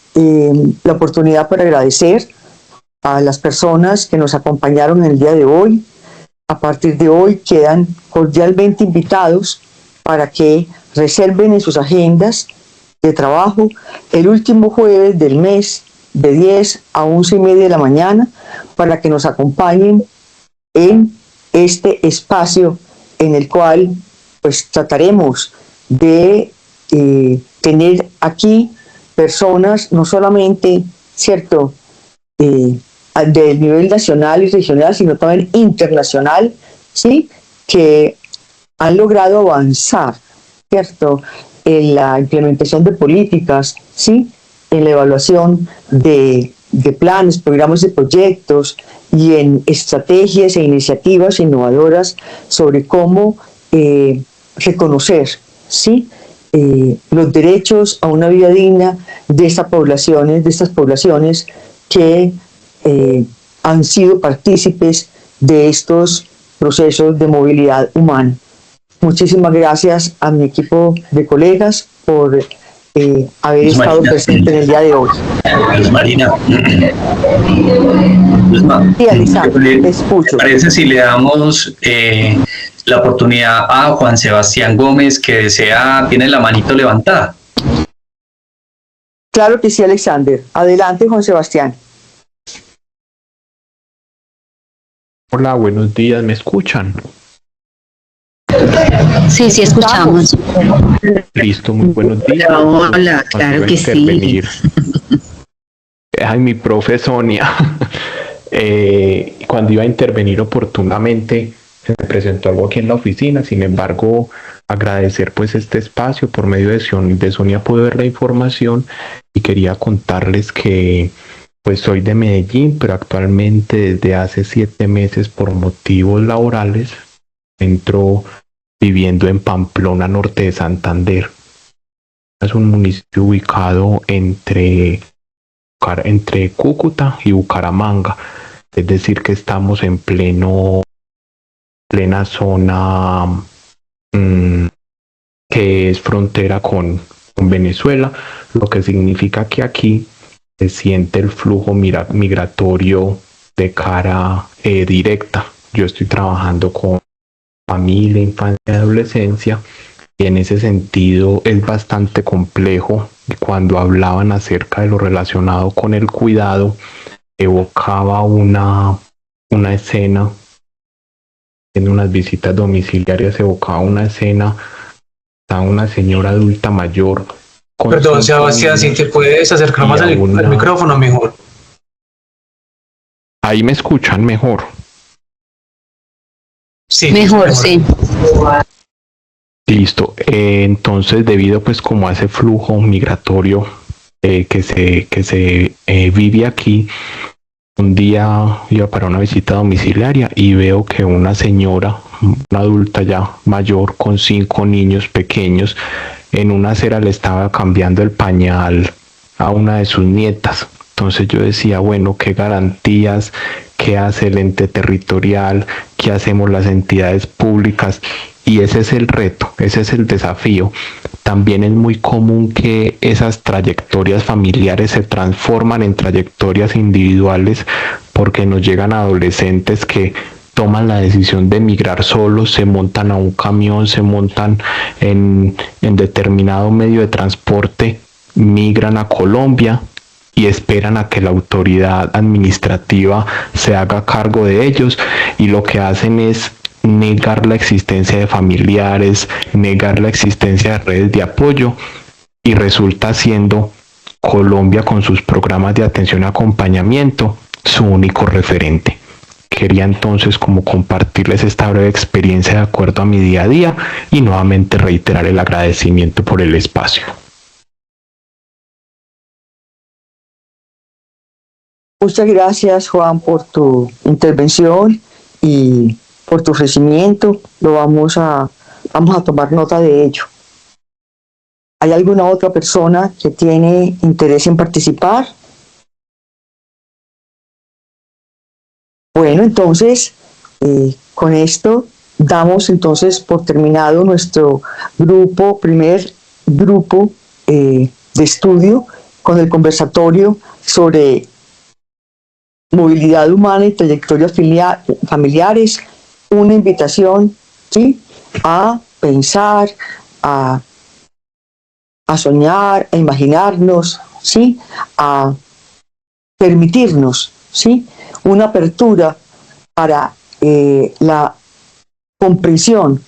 A: la oportunidad para agradecer a las personas que nos acompañaron en el día de hoy. A partir de hoy quedan cordialmente invitados para que reserven en sus agendas de trabajo el último jueves del mes de 10 a 11:30 de la mañana para que nos acompañen en este espacio en el cual pues trataremos de tener aquí personas no solamente, ¿cierto?, del nivel nacional y regional, sino también internacional, ¿sí?, que han logrado avanzar, ¿cierto?, en la implementación de políticas, ¿sí?, en la evaluación de planes, programas de proyectos y en estrategias e iniciativas innovadoras sobre cómo reconocer, ¿sí?, los derechos a una vida digna de estas poblaciones que han sido partícipes de estos procesos de movilidad humana. Muchísimas gracias a mi equipo de colegas por haber estado presente en el día de hoy.
B: Luz Marina.
A: Sí, Alexandra, te escucho.
B: ¿Te parece si le damos la oportunidad a Juan Sebastián Gómez, que tiene la manito levantada?
A: Claro que sí, Alexander. Adelante, Juan Sebastián.
H: Hola, buenos días, ¿me escuchan?
C: Sí, sí, escuchamos.
H: Listo, muy buenos días.
D: Hola, claro que sí.
H: Ay, mi profe Sonia, cuando iba a intervenir oportunamente, se me presentó algo aquí en la oficina. Sin embargo, agradecer pues este espacio. Por medio de Sonia pude ver la información y quería contarles que pues soy de Medellín, pero actualmente desde hace 7 meses por motivos laborales entro viviendo en Pamplona, norte de Santander. Es un municipio ubicado entre Cúcuta y Bucaramanga, es decir que estamos en plena zona que es frontera con Venezuela, lo que significa que aquí se siente el flujo migratorio de cara directa. Yo estoy trabajando con familia, infancia y adolescencia, y en ese sentido es bastante complejo. Y cuando hablaban acerca de lo relacionado con el cuidado, evocaba una escena en unas visitas domiciliarias, evocaba una escena a una señora adulta mayor.
G: Perdón, Sebastián, si te puedes acercar más al micrófono mejor.
H: Ahí me escuchan mejor.
G: Sí,
C: Mejor, sí.
H: Listo. Entonces, debido pues como a ese flujo migratorio que se vive aquí, un día iba para una visita domiciliaria y veo que una señora, una adulta ya mayor con 5 niños pequeños, en una acera le estaba cambiando el pañal a una de sus nietas. Entonces yo decía, bueno, ¿qué garantías? ¿Qué hace el ente territorial? ¿Qué hacemos las entidades públicas? Y ese es el reto, ese es el desafío. También es muy común que esas trayectorias familiares se transforman en trayectorias individuales, porque nos llegan adolescentes que toman la decisión de emigrar solos, se montan a un camión, se montan en determinado medio de transporte, migran a Colombia y esperan a que la autoridad administrativa se haga cargo de ellos, y lo que hacen es negar la existencia de familiares, negar la existencia de redes de apoyo, y resulta siendo Colombia, con sus programas de atención y acompañamiento, su único referente. Quería entonces como compartirles esta breve experiencia de acuerdo a mi día a día, y nuevamente reiterar el agradecimiento por el espacio.
A: Muchas gracias, Juan, por tu intervención y por tu ofrecimiento. Vamos a tomar nota de ello. ¿Hay alguna otra persona que tiene interés en participar? Bueno, entonces, con esto damos entonces por terminado nuestro primer grupo de estudio con el conversatorio sobre movilidad humana y trayectorias familiares. Una invitación, ¿sí?, a pensar, a soñar, a imaginarnos, ¿sí?, a permitirnos, ¿sí?, una apertura para la comprensión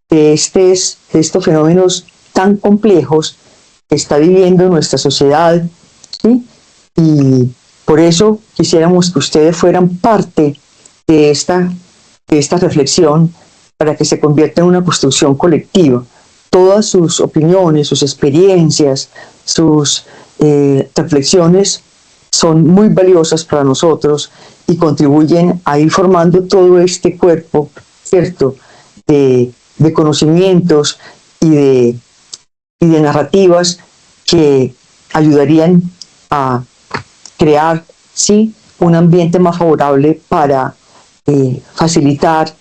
A: de estos fenómenos tan complejos que está viviendo nuestra sociedad, ¿sí? Y por eso quisiéramos que ustedes fueran parte de esta reflexión, para que se convierta en una construcción colectiva. Todas sus opiniones, sus experiencias, sus reflexiones son muy valiosas para nosotros y contribuyen a ir formando todo este cuerpo, ¿cierto?, de conocimientos y de narrativas que ayudarían a crear, sí, un ambiente más favorable para facilitar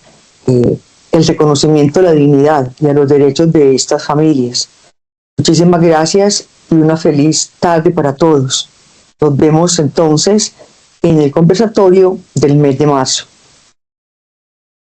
A: el reconocimiento de la dignidad y a los derechos de estas familias. Muchísimas gracias y una feliz tarde para todos. Nos vemos entonces en el conversatorio del mes de marzo.